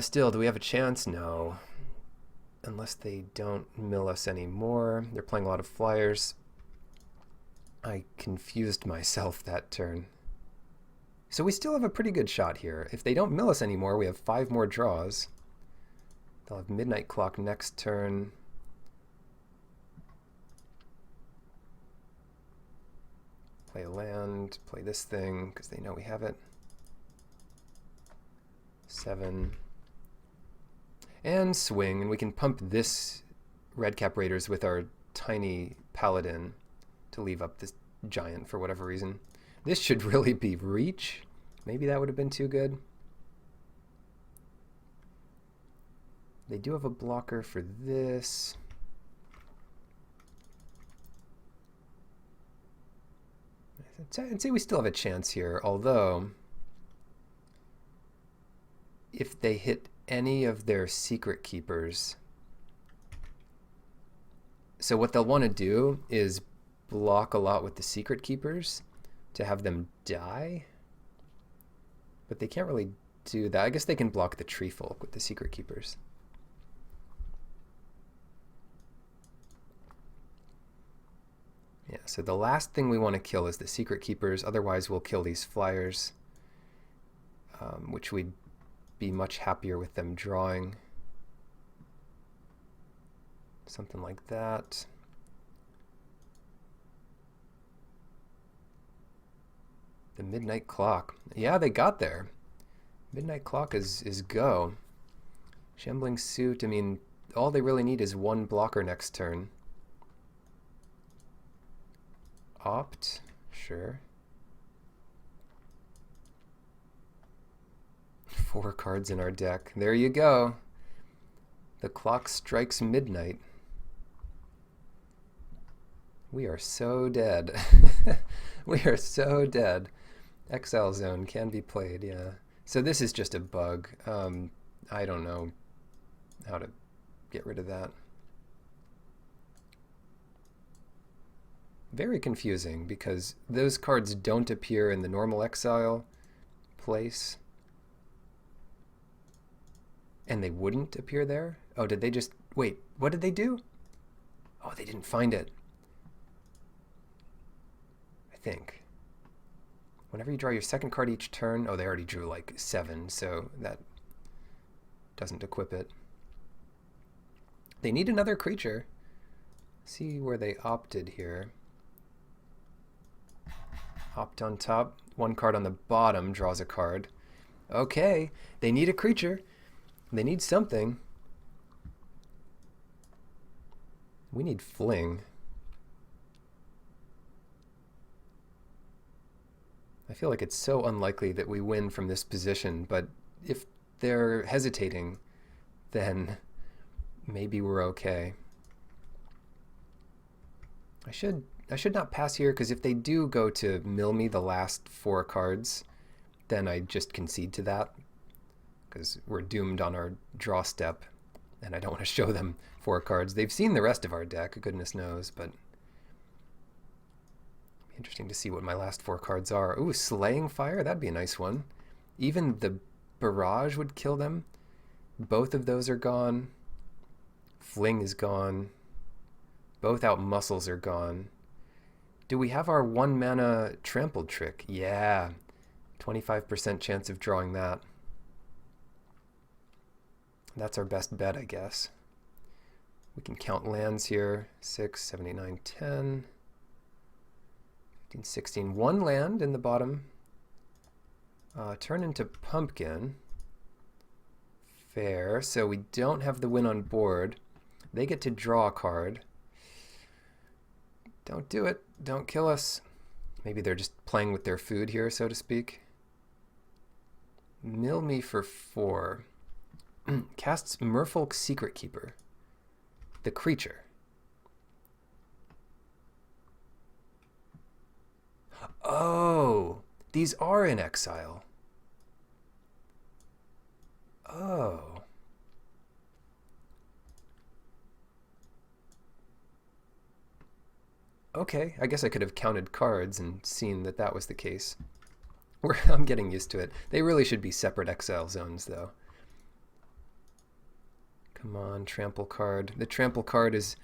Still, do we have a chance? No. Unless they don't mill us anymore. They're playing a lot of flyers. I confused myself that turn. So we still have a pretty good shot here. If they don't mill us anymore, we have 5 more draws. They'll have Midnight Clock next turn. Play a land, play this thing, because they know we have it. 7. And swing, and we can pump this Redcap Raiders with our tiny Paladin to leave up this giant for whatever reason. This should really be reach. Maybe that would have been too good. They do have a blocker for this. I'd say we still have a chance here, although if they hit any of their secret keepers, so what they'll want to do is block a lot with the secret keepers to have them die, but they can't really do that. I guess they can block the Tree Folk with the secret keepers. Yeah, so the last thing we want to kill is the secret keepers. Otherwise, we'll kill these flyers, which we'd be much happier with them drawing. Something like that. The Midnight Clock. Yeah, they got there. Midnight Clock is go. Shambling Suit, I mean, all they really need is 1 blocker next turn. Opt, sure. 4 cards in our deck. There you go. The clock strikes midnight. We are so dead. We are so dead. Exile Zone can be played, yeah. So this is just a bug. I don't know how to get rid of that. Very confusing because those cards don't appear in the normal exile place. And they wouldn't appear there? Oh, did they just... Wait, what did they do? Oh, they didn't find it. I think. Whenever you draw your second card each turn... Oh, they already drew like 7, so that doesn't equip it. They need another creature. See where they opted here. Opt on top. One card on the bottom draws a card. Okay, they need a creature. They need something. We need Fling. I feel like it's so unlikely that we win from this position, but if they're hesitating, then maybe we're okay. I should not pass here, because if they do go to mill me the last 4 cards, then I just concede to that, because we're doomed on our draw step, and I don't want to show them 4 cards. They've seen the rest of our deck, goodness knows, but interesting to see what my last 4 cards are. Ooh, Slaying Fire, that'd be a nice one. Even the Barrage would kill them. Both of those are gone. Fling is gone. Both Out Muscles are gone. Do we have our 1 mana Trampled trick? Yeah, 25% chance of drawing that. That's our best bet, I guess. We can count lands here. 6, 7, 8, 9, 10, 15, 16. 1 land in the bottom. Turn into Pumpkin. Fair. So we don't have the win on board. They get to draw a card. Don't do it. Don't kill us. Maybe they're just playing with their food here, so to speak. Mill me for 4. Casts Merfolk Secret Keeper. The creature. Oh, these are in exile. Oh. Okay, I guess I could have counted cards and seen that that was the case. I'm getting used to it. They really should be separate exile zones, though. Come on, trample card. The trample card is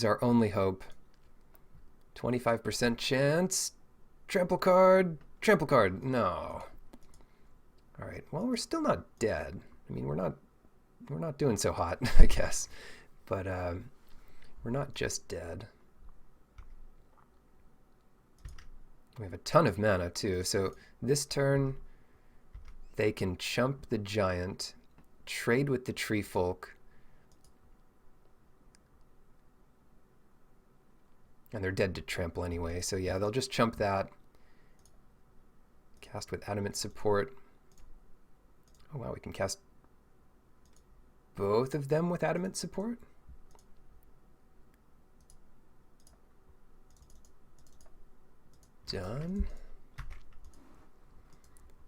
our only hope. 25% chance. Trample card. Trample card. No. All right. Well, we're still not dead. I mean, we're not doing so hot, I guess. But we're not just dead. We have a ton of mana too. So this turn, they can chump the giant, trade with the tree folk, and they're dead to trample anyway. So yeah, they'll just chump that. Cast with adamant support. Oh wow, we can cast both of them with adamant support. Done.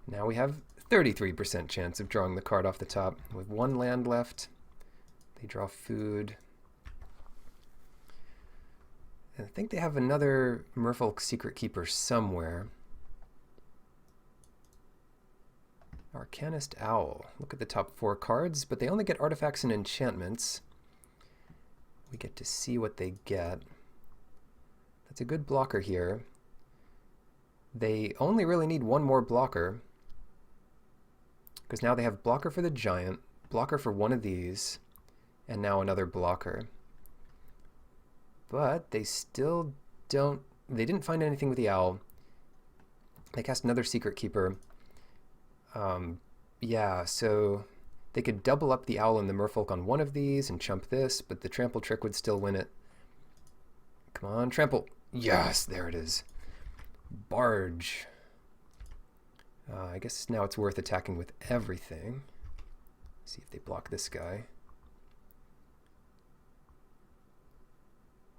Now we have 33% chance of drawing the card off the top. With 1 land left, they draw food. And I think they have another Merfolk Secret Keeper somewhere. Arcanist Owl. Look at the top 4 cards, but they only get artifacts and enchantments. We get to see what they get. That's a good blocker here. They only really need 1 more blocker, because now they have blocker for the giant, blocker for one of these, and now another blocker. But they still don't... They didn't find anything with the owl. They cast another Secret Keeper. Yeah, so they could double up the owl and the merfolk on one of these and chump this, but the trample trick would still win it. Come on, trample. Yes, there it is. Barge. I guess now it's worth attacking with everything. See if they block this guy.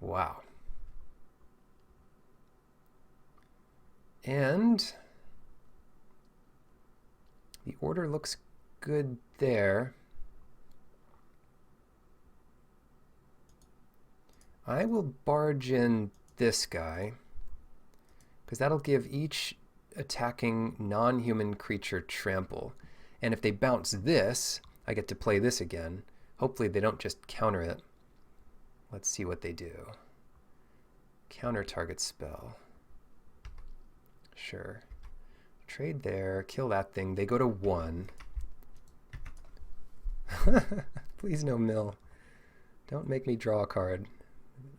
Wow. And The order looks good there. I will barge in this guy, because that'll give each attacking non-human creature trample. And if they bounce this, I get to play this again. Hopefully they don't just counter it. Let's see what they do. Counter target spell. Sure. Trade there, kill that thing. They go to 1. Please no mill. Don't make me draw a card.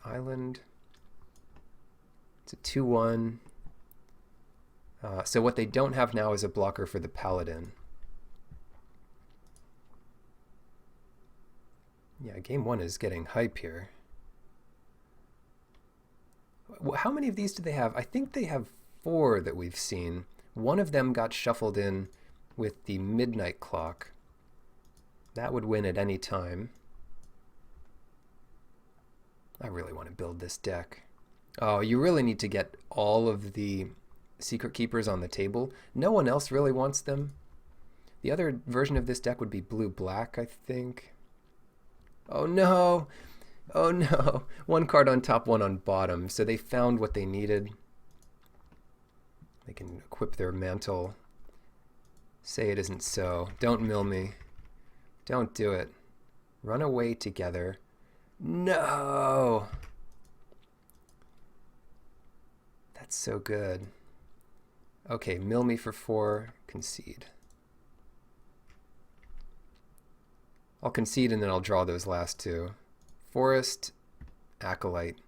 Island. It's a 2/1. So what they don't have now is a blocker for the Paladin. Yeah, game 1 is getting hype here. How many of these do they have? I think they have 4 that we've seen. One of them got shuffled in with the midnight clock. That would win at any time. I really want to build this deck. Oh, you really need to get all of the Secret Keepers on the table. No one else really wants them. The other version of this deck would be blue-black, I think. Oh no! Oh no! 1 card on top, 1 on bottom. So they found what they needed. They can equip their mantle. Say it isn't so. Don't mill me. Don't do it. Run away together. No! That's so good. Okay, mill me for 4, concede. I'll concede and then I'll draw those last 2. Forest, Acolyte.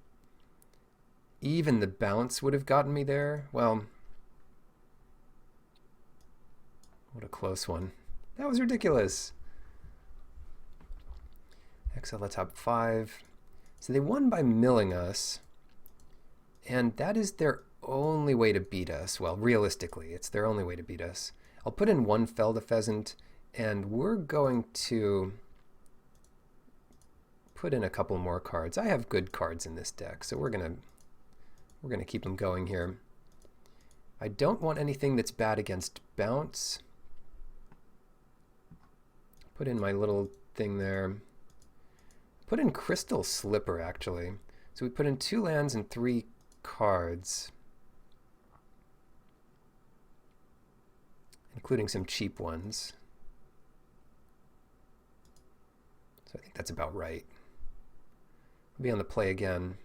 Even the bounce would have gotten me there. Well, what a close one. That was ridiculous. Exile the top 5. So they won by milling us. And that is their only way to beat us. Well, realistically, it's their only way to beat us. I'll put in 1 Fell the Pheasant, and we're going to put in a couple more cards. I have good cards in this deck, so we're gonna keep them going here. I don't want anything that's bad against bounce. Put in my little thing there. Put in Crystal Slipper, actually. So we put in 2 lands and 3 cards, including some cheap ones. So I think that's about right. I'll be on the play again.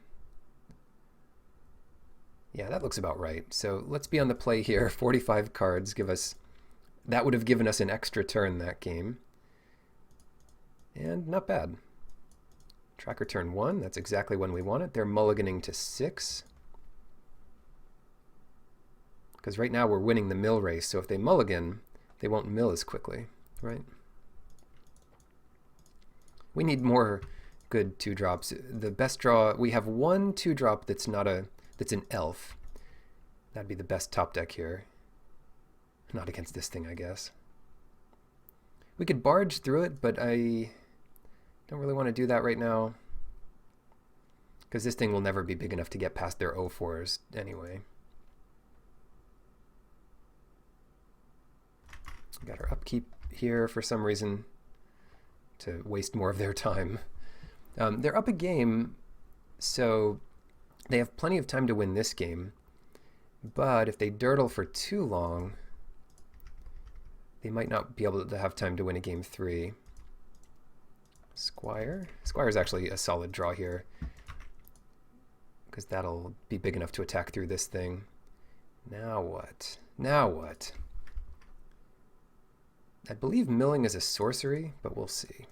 Yeah, that looks about right. So let's be on the play here. 45 cards give us, that would have given us an extra turn that game. And not bad. Tracker turn 1, that's exactly when we want it. They're mulliganing to 6. Because right now we're winning the mill race, so if they mulligan, they won't mill as quickly, right? We need more good 2-drops. The best draw, we have 1 2-drop that's not that's an elf. That'd be the best top deck here. Not against this thing, I guess. We could barge through it, but I don't really want to do that right now, because this thing will never be big enough to get past their 0-4s anyway. Got our upkeep here for some reason to waste more of their time. They're up a game, so they have plenty of time to win this game, but if they dirtle for too long, they might not be able to have time to win a game 3. Squire? Squire's actually a solid draw here, because that'll be big enough to attack through this thing. Now what? Now what? I believe milling is a sorcery, but we'll see.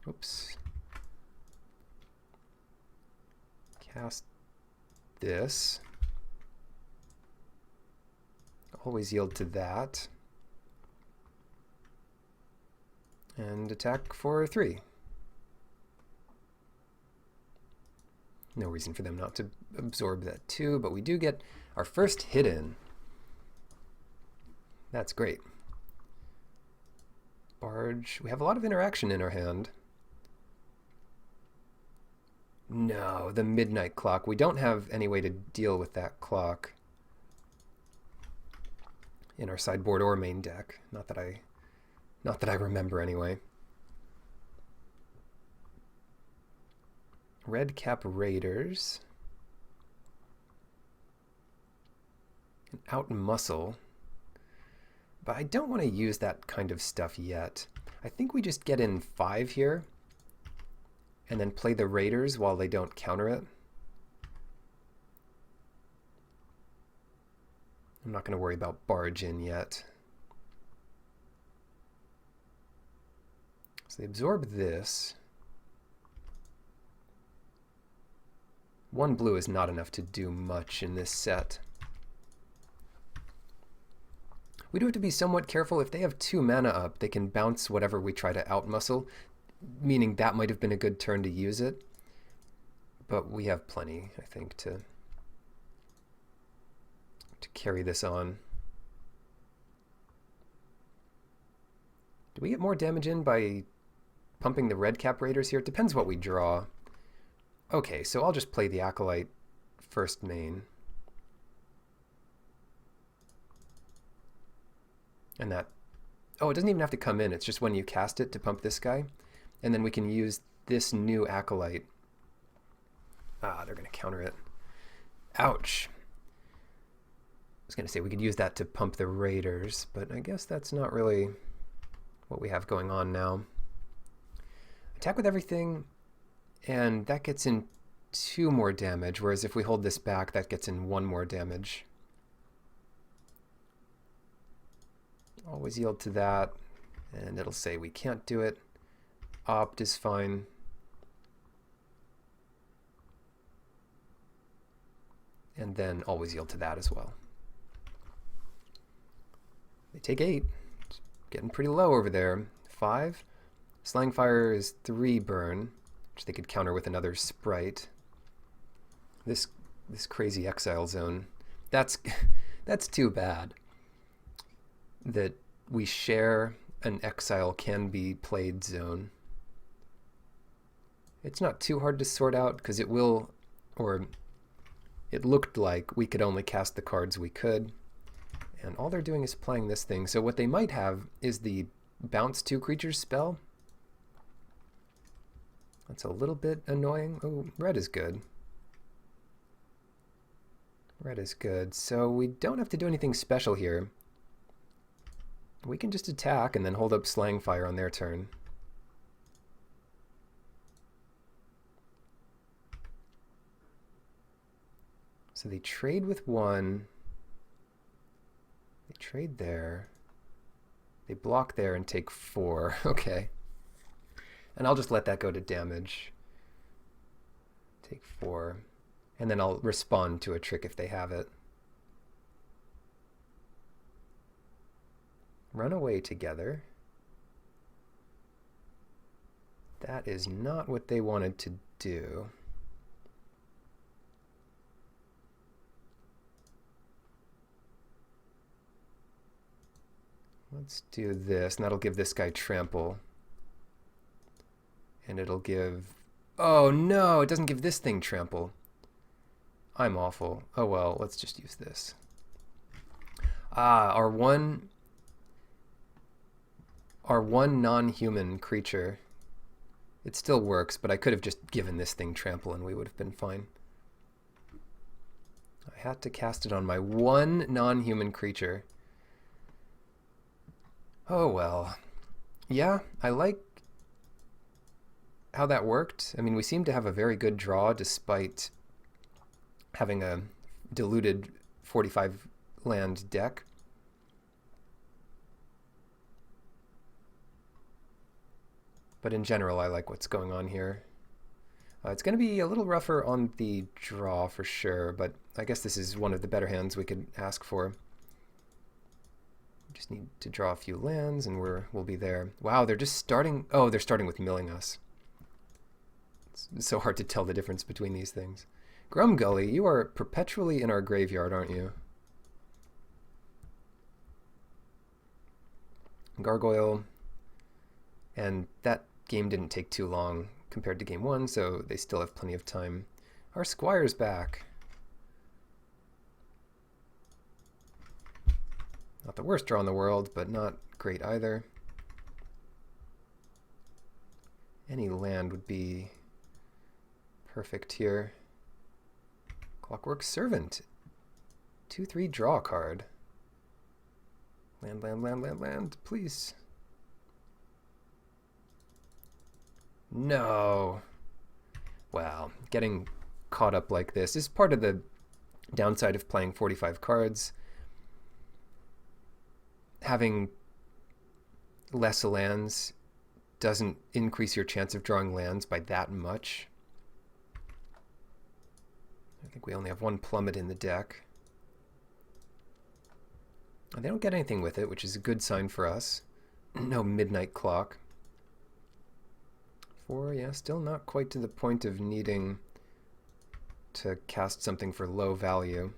Oops. Cast this. Always yield to that. And attack for 3. No reason for them not to absorb that too, but we do get our first hit in. That's great. Barge. We have a lot of interaction in our hand. No, the midnight clock. We don't have any way to deal with that clock in our sideboard or main deck. Not that I Not that I remember anyway. Red Cap Raiders. And out muscle. But I don't want to use that kind of stuff yet. I think we just get in 5 here and then play the Raiders while they don't counter it. I'm not going to worry about barge in yet. So they absorb this. 1 blue is not enough to do much in this set. We do have to be somewhat careful. If they have 2 mana up, they can bounce whatever we try to outmuscle, meaning that might have been a good turn to use it. But we have plenty, I think, to carry this on. Do we get more damage in by pumping the Red Cap Raiders here? It depends what we draw. Okay, so I'll just play the Acolyte first main. And that... Oh, it doesn't even have to come in. It's just when you cast it to pump this guy. And then we can use this new Acolyte. Ah, they're going to counter it. Ouch. I was going to say we could use that to pump the Raiders, but I guess that's not really what we have going on now. Attack with everything, and that gets in 2 more damage, whereas if we hold this back, that gets in 1 more damage. Always yield to that, and it'll say we can't do it. Opt is fine. And then always yield to that as well. They take 8. It's getting pretty low over there. 5. Slang Fire is 3 burn, which they could counter with another Sprite. This crazy exile zone. That's too bad. That we share an exile can be played zone. It's not too hard to sort out because it will, or it looked like we could only cast the cards we could. And all they're doing is playing this thing. So what they might have is the bounce 2 creatures spell. That's a little bit annoying. Oh, red is good. Red is good. So we don't have to do anything special here. We can just attack and then hold up Slang Fire on their turn. So they trade with 1. They trade there. They block there and take 4. Okay. And I'll just let that go to damage. Take 4. And then I'll respond to a trick if they have it. Run away together. That is not what they wanted to do. Let's do this, and that'll give this guy trample. And it'll give... Oh no, it doesn't give this thing trample. I'm awful. Oh well, let's just use this. Ah, our one non-human creature. It still works, but I could have just given this thing trample and we would have been fine. I had to cast it on my one non-human creature. Oh well. Yeah, I like how that worked. I mean, we seem to have a very good draw despite having a diluted 45 land deck. But in general, I like what's going on here. It's going to be a little rougher on the draw for sure, but I guess this is one of the better hands we could ask for. Just need to draw a few lands and we'll be there. Wow, they're just starting... Oh, they're starting with milling us. It's so hard to tell the difference between these things. Grumgully, you are perpetually in our graveyard, aren't you? Gargoyle. And that game didn't take too long compared to game 1, so they still have plenty of time. Our Squire's back. Not the worst draw in the world, but not great either. Any land would be perfect here. Clockwork Servant. 2/3 draw card. Land, land, land, land, land, please. No. Wow, getting caught up like this is part of the downside of playing 45 cards. Having less lands doesn't increase your chance of drawing lands by that much. I think we only have one plummet in the deck. And they don't get anything with it, which is a good sign for us. No midnight clock. 4, yeah, still not quite to the point of needing to cast something for low value.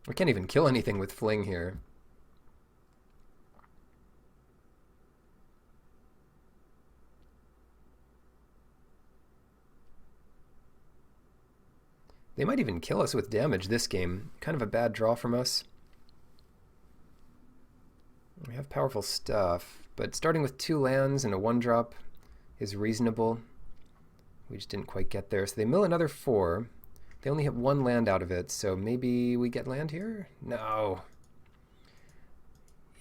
We can't even kill anything with Fling here. They might even kill us with damage this game. Kind of a bad draw from us. We have powerful stuff, but starting with 2 lands and a 1-drop is reasonable. We just didn't quite get there. So they mill another 4. They only hit 1 land out of it, so maybe we get land here? No.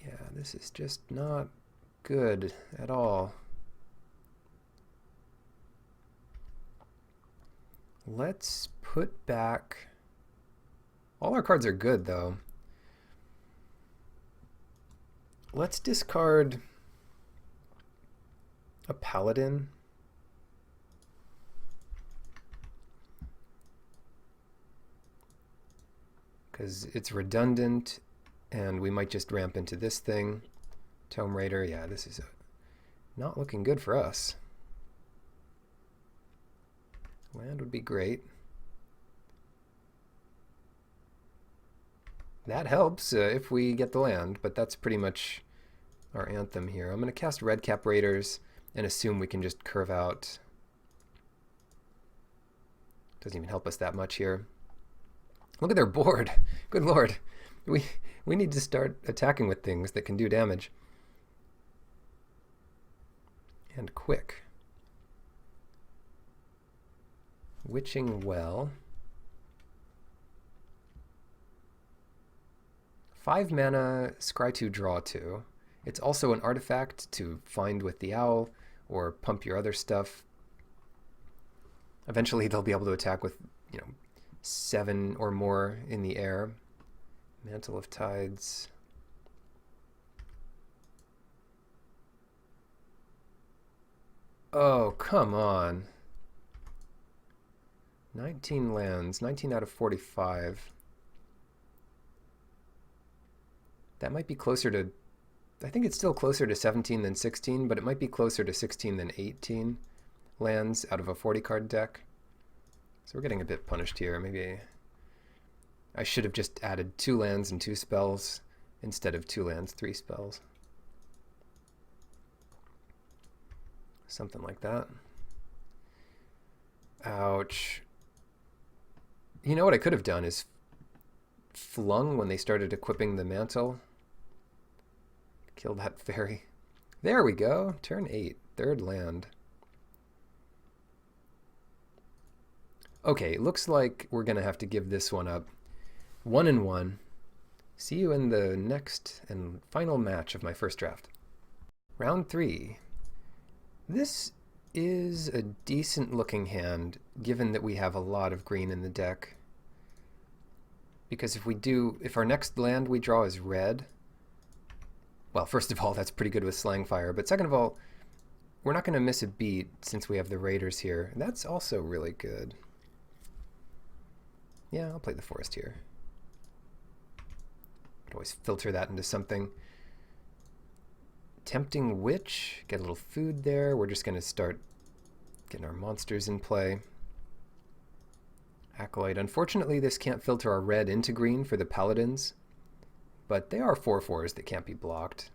Yeah, this is just not good at all. Let's put back... All our cards are good, though. Let's discard a Paladin. Because it's redundant, and we might just ramp into this thing. Tome Raider, yeah, this is not looking good for us. Land would be great. That helps if we get the land, but that's pretty much our anthem here. I'm going to cast Redcap Raiders and assume we can just curve out. Doesn't even help us that much here. Look at their board. Good lord. We need to start attacking with things that can do damage. And quick. Witching Well. 5 mana, scry 2, draw 2. It's also an artifact to find with the owl or pump your other stuff. Eventually they'll be able to attack with, 7 or more in the air. Mantle of Tides. Oh, come on. 19 lands, 19 out of 45. That might be closer to, I think it's still closer to 17 than 16, but it might be closer to 16 than 18 lands out of a 40 card deck. So we're getting a bit punished here. Maybe I should have just added 2 lands and 2 spells instead of 2 lands, 3 spells. Something like that. Ouch. You know what I could have done is flung when they started equipping the mantle. Kill that fairy. There we go. Turn 8. 3rd land. Okay, looks like we're going to have to give this one up. 1-1. See you in the next and final match of my first draft. Round 3. This is a decent looking hand, given that we have a lot of green in the deck. Because if our next land we draw is red, well, first of all, that's pretty good with Slangfire, but second of all, we're not going to miss a beat since we have the Raiders here. That's also really good. Yeah, I'll play the Forest here. Could always filter that into something. Tempting Witch, get a little food there. We're just going to start getting our monsters in play. Acolyte. Unfortunately, this can't filter our red into green for the Paladins, but they are 4/4s that can't be blocked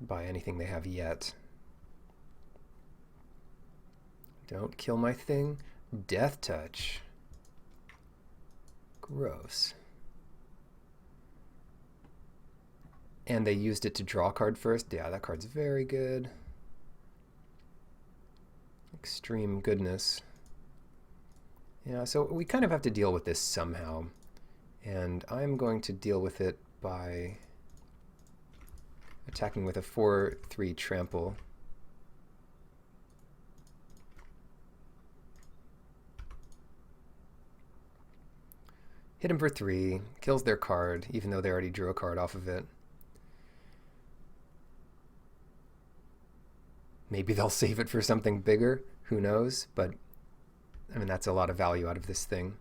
by anything they have yet. Don't kill my thing. Death Touch. Gross. And they used it to draw a card first. Yeah, that card's very good. Extreme goodness. Yeah, so we kind of have to deal with this somehow. And I'm going to deal with it by attacking with a 4/3 trample. Hit him for 3, kills their card, even though they already drew a card off of it. Maybe they'll save it for something bigger, who knows, but I mean, that's a lot of value out of this thing.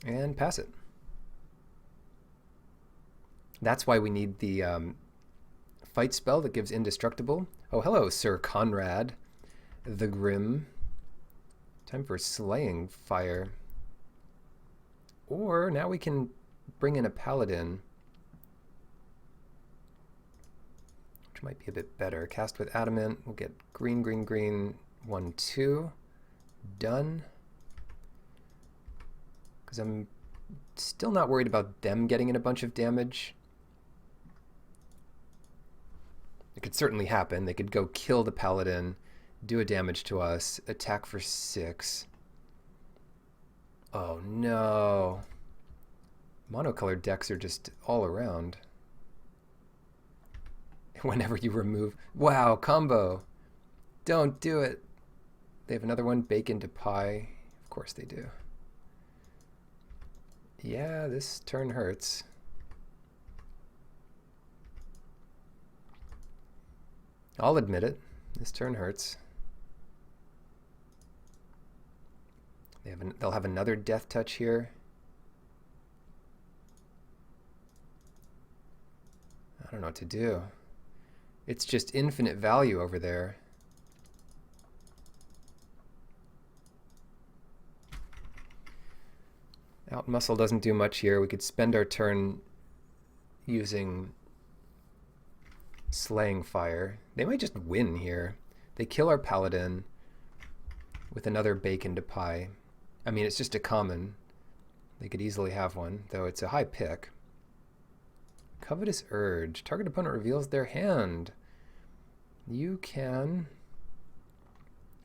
And pass it. That's why we need the fight spell that gives indestructible. Oh, hello, Sir Conrad the Grim. Time for Slaying Fire. Or now we can bring in a Paladin, which might be a bit better. Cast with Adamant. We'll get green, green, green, 1/2. Done. Because I'm still not worried about them getting in a bunch of damage. It could certainly happen. They could go kill the Paladin, do a damage to us, attack for 6. Oh no. Monocolored decks are just all around. Whenever you remove... Wow, combo! Don't do it! They have another one, bake into pie. Of course they do. Yeah, this turn hurts. I'll admit it. This turn hurts. They'll have another death touch here. I don't know what to do. It's just infinite value over there. Outmuscle doesn't do much here. We could spend our turn using Slaying Fire. They might just win here. They kill our Paladin with another bake into pie. I mean, it's just a common. They could easily have one, though it's a high pick. Covetous Urge. Target opponent reveals their hand. You can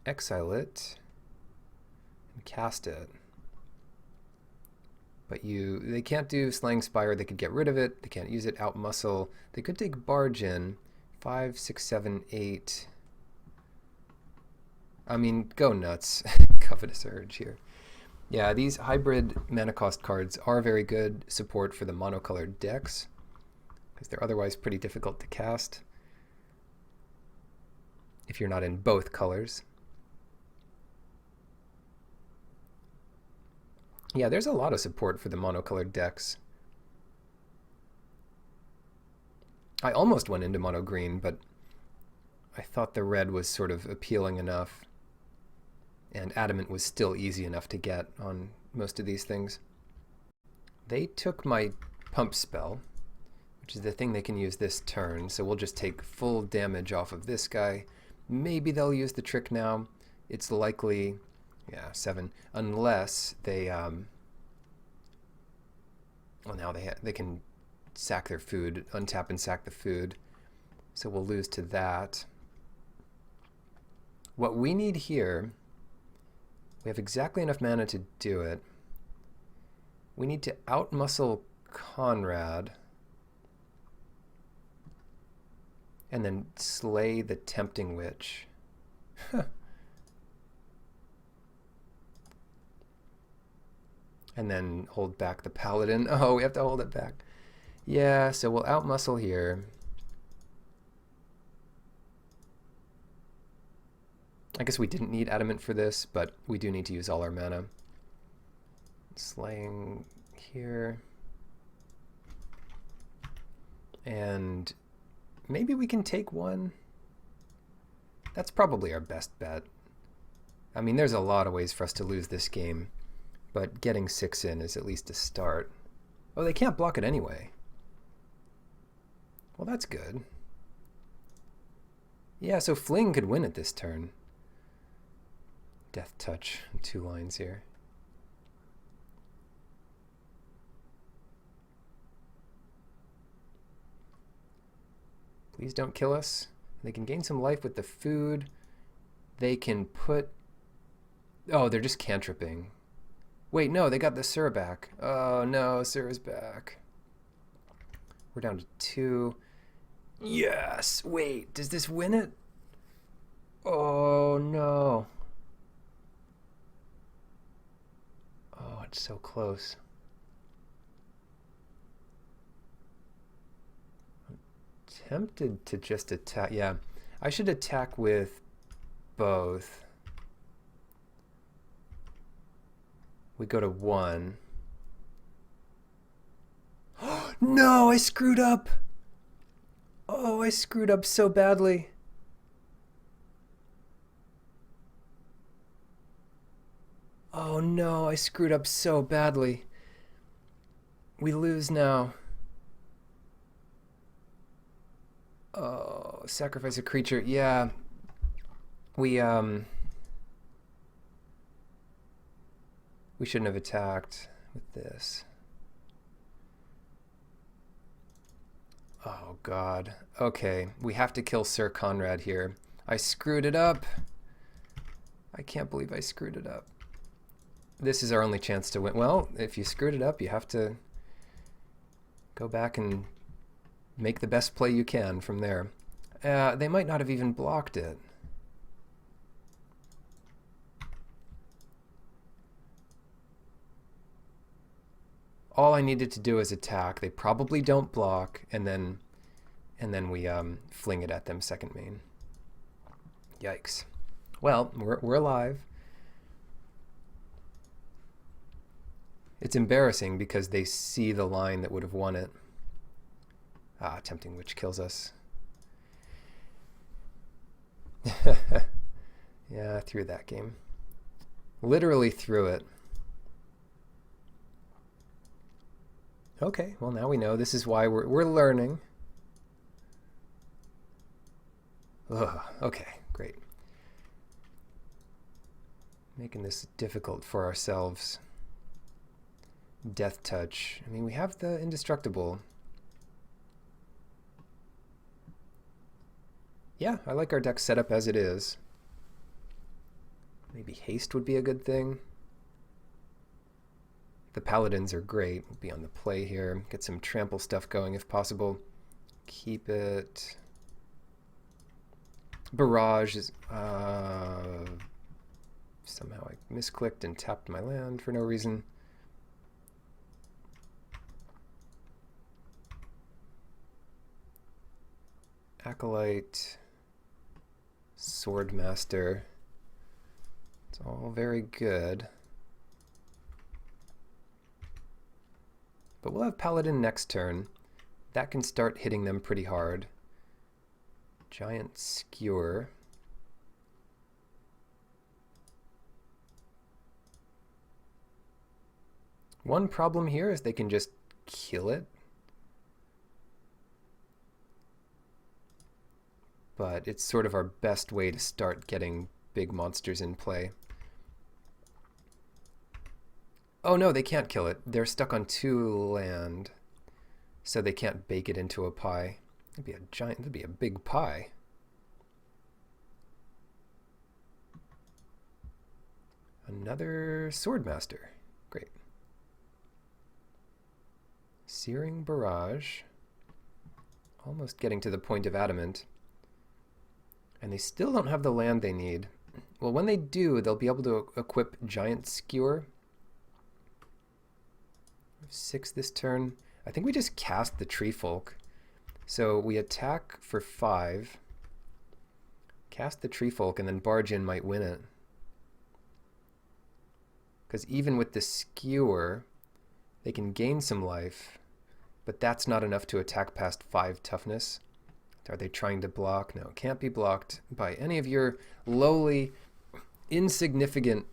exile and cast it. But they can't do Slaying Spire. They could get rid of it. They can't use it. Outmuscle. They could take Barge in. 5, 6, 7, 8. I mean, go nuts. Covetous Urge here. Yeah, these hybrid mana cost cards are very good support for the monocolored decks, because they're otherwise pretty difficult to cast if you're not in both colors. Yeah, there's a lot of support for the monocolored decks. I almost went into mono green, but I thought the red was sort of appealing enough, and Adamant was still easy enough to get on most of these things. They took my pump spell, which is the thing they can use this turn, so we'll just take full damage off of this guy. Maybe they'll use the trick now. It's likely, yeah, 7, unless they, well, now they can sack their food, untap and sack the food, so we'll lose to that. What we need here, we have exactly enough mana to do it. We need to outmuscle Conrad and then slay the Tempting Witch. And then hold back the Paladin. Oh, we have to hold it back. Yeah, so we'll outmuscle here. I guess we didn't need Adamant for this, but we do need to use all our mana. Slaying here. And maybe we can take one. That's probably our best bet. I mean, there's a lot of ways for us to lose this game, but getting 6 in is at least a start. Oh, they can't block it anyway. Well, that's good. Yeah, so Fling could win it this turn. Death Touch, 2 lines here. Please don't kill us. They can gain some life with the food. They can put... Oh, they're just cantripping. Wait, no, they got the Sur back. Oh, no, Sur is back. We're down to 2. Yes! Wait, does this win it? Oh, no. Oh, it's so close. I'm tempted to just attack. Yeah, I should attack with both. We go to 1. No, I screwed up. Oh, I screwed up so badly. Oh no, I screwed up so badly. We lose now. Oh, sacrifice a creature. Yeah. We shouldn't have attacked with this. Oh god. Okay, we have to kill Sir Conrad here. I screwed it up. I can't believe I screwed it up. This is our only chance to win. Well, if you screwed it up, you have to go back and make the best play you can from there. They might not have even blocked it. All I needed to do is attack. They probably don't block, and then we fling it at them second main. Yikes. Well, we're alive. It's embarrassing because they see the line that would have won it. Ah, Tempting Witch kills us. Yeah, I threw that game. Literally threw it. Okay, well now we know. This is why we're learning. Ugh, okay, great. Making this difficult for ourselves. Death Touch. I mean, we have the Indestructible. Yeah, I like our deck setup as it is. Maybe Haste would be a good thing. The Paladins are great. We'll be on the play here. Get some trample stuff going if possible. Keep it. Barrage is... somehow I misclicked and tapped my land for no reason. Acolyte. Swordmaster. It's all very good. But we'll have Paladin next turn. That can start hitting them pretty hard. Giant Skewer. One problem here is they can just kill it. But it's sort of our best way to start getting big monsters in play. Oh no, they can't kill it. They're stuck on 2 land, so they can't bake it into a pie. That'd be a big pie. Another Swordmaster. Great. Searing Barrage. Almost getting to the point of Adamant. And they still don't have the land they need. Well, when they do, they'll be able to equip Giant Skewer. 6 this turn. I think we just cast the Tree Folk. So we attack for 5. Cast the Tree Folk, and then Barge In might win it. Because even with the Skewer, they can gain some life, but that's not enough to attack past 5 toughness. Are they trying to block? No, can't be blocked by any of your lowly, insignificant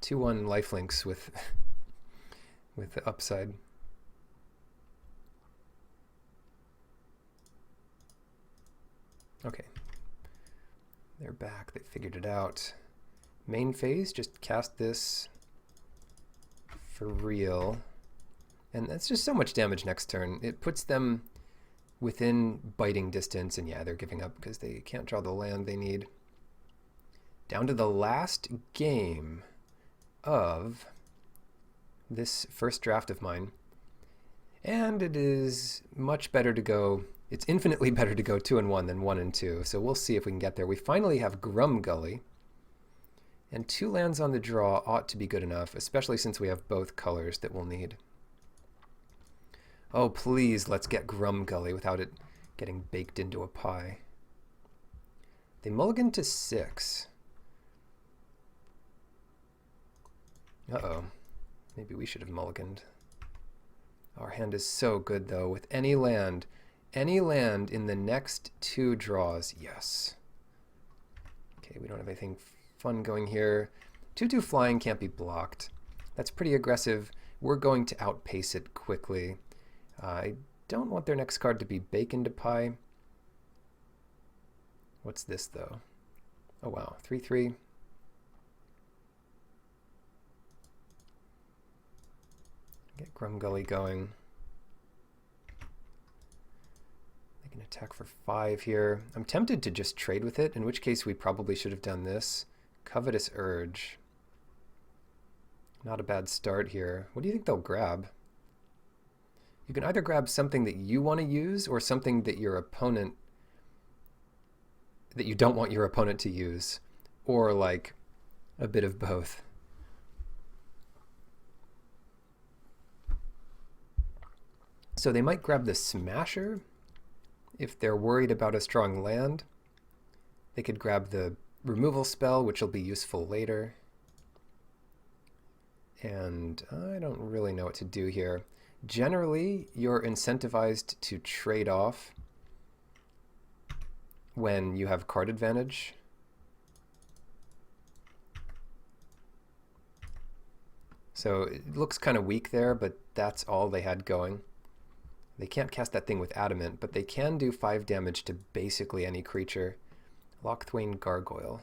2-1 lifelinks with the upside. Okay. They're back. They figured it out. Main phase, just cast this for real. And that's just so much damage next turn. It puts them within biting distance, and yeah, they're giving up because they can't draw the land they need. Down to the last game of this first draft of mine, and it is much better to go, it's infinitely better to go 2-1 than 1-2, so we'll see if we can get there. We finally have Grumgully, and 2 lands on the draw ought to be good enough, especially since we have both colors that we'll need. Oh, please, let's get Grumgully without it getting baked into a pie. They mulligan to 6. Uh-oh. Maybe we should have mulliganed. Our hand is so good, though. With any land in the next 2 draws, yes. Okay, we don't have anything fun going here. 2/2 flying can't be blocked. That's pretty aggressive. We're going to outpace it quickly. I don't want their next card to be bacon to pie. What's this, though? Oh, wow. 3/3. Get Grumgully going. They can attack for 5 here. I'm tempted to just trade with it, in which case we probably should have done this. Covetous Urge. Not a bad start here. What do you think they'll grab? You can either grab something that you want to use or something that your opponent, that you don't want your opponent to use, or like a bit of both. So they might grab the Smasher if they're worried about a strong land. They could grab the removal spell, which will be useful later. And I don't really know what to do here. Generally, you're incentivized to trade off when you have card advantage. So it looks kind of weak there, but that's all they had going. They can't cast that thing with Adamant, but they can do 5 damage to basically any creature. Lochthwain Gargoyle.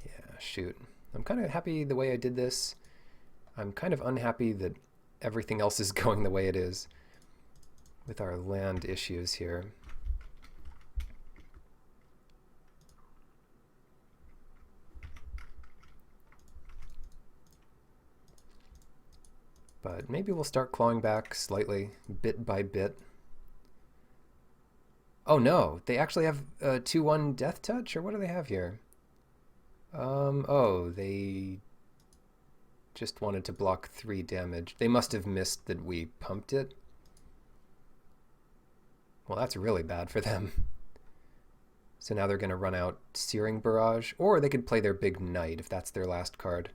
Yeah, shoot. I'm kind of happy the way I did this. I'm kind of unhappy that everything else is going the way it is with our land issues here. But maybe we'll start clawing back slightly, bit by bit. Oh no, they actually have a 2/1 Death Touch, or what do they have here? Oh, they just wanted to block 3 damage. They must have missed that we pumped it. Well, that's really bad for them. So now they're going to run out Searing Barrage, or they could play their big Knight if that's their last card.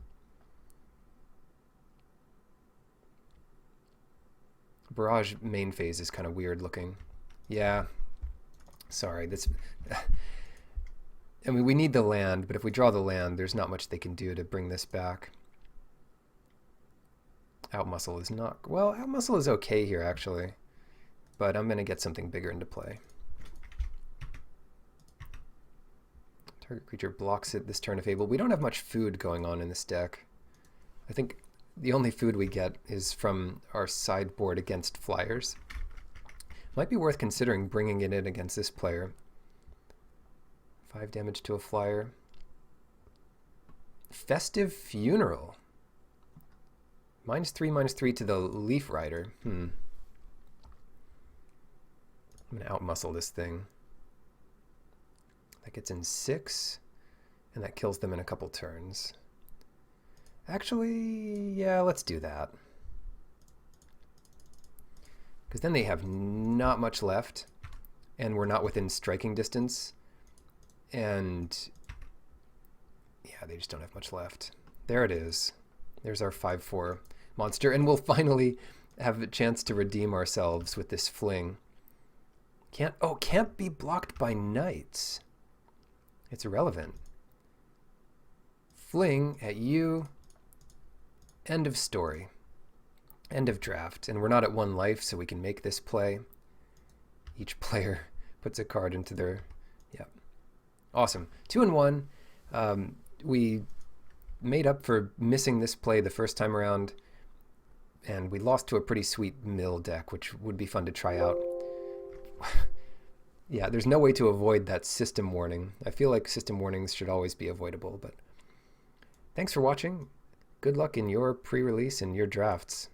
Barrage main phase is kind of weird looking. Yeah, sorry. That's. I mean, we need the land, but if we draw the land, there's not much they can do to bring this back. Outmuscle is not... Well, Outmuscle is okay here, actually. But I'm going to get something bigger into play. Target creature blocks it this turn if able. We don't have much food going on in this deck. I think the only food we get is from our sideboard against flyers. Might be worth considering bringing it in against this player. 5 damage to a flyer. Festive Funeral. -3/-3 to the Leaf Rider. I'm going to outmuscle this thing. That gets in 6, and that kills them in a couple turns. Actually, yeah, let's do that. Because then they have not much left, and we're not within striking distance. And yeah, they just don't have much left. There it is. There's our 5/4 monster, and we'll finally have a chance to redeem ourselves with this fling. Can't be blocked by knights. It's irrelevant. Fling at you. End of story. End of draft. And we're not at 1 life, so we can make this play. Each player puts a card into their... Yep. Awesome. 2-1. We made up for missing this play the first time around, and we lost to a pretty sweet mill deck, which would be fun to try out. yeah, there's no way to avoid that system warning. I feel like system warnings should always be avoidable, but thanks for watching. Good luck in your pre-release and your drafts.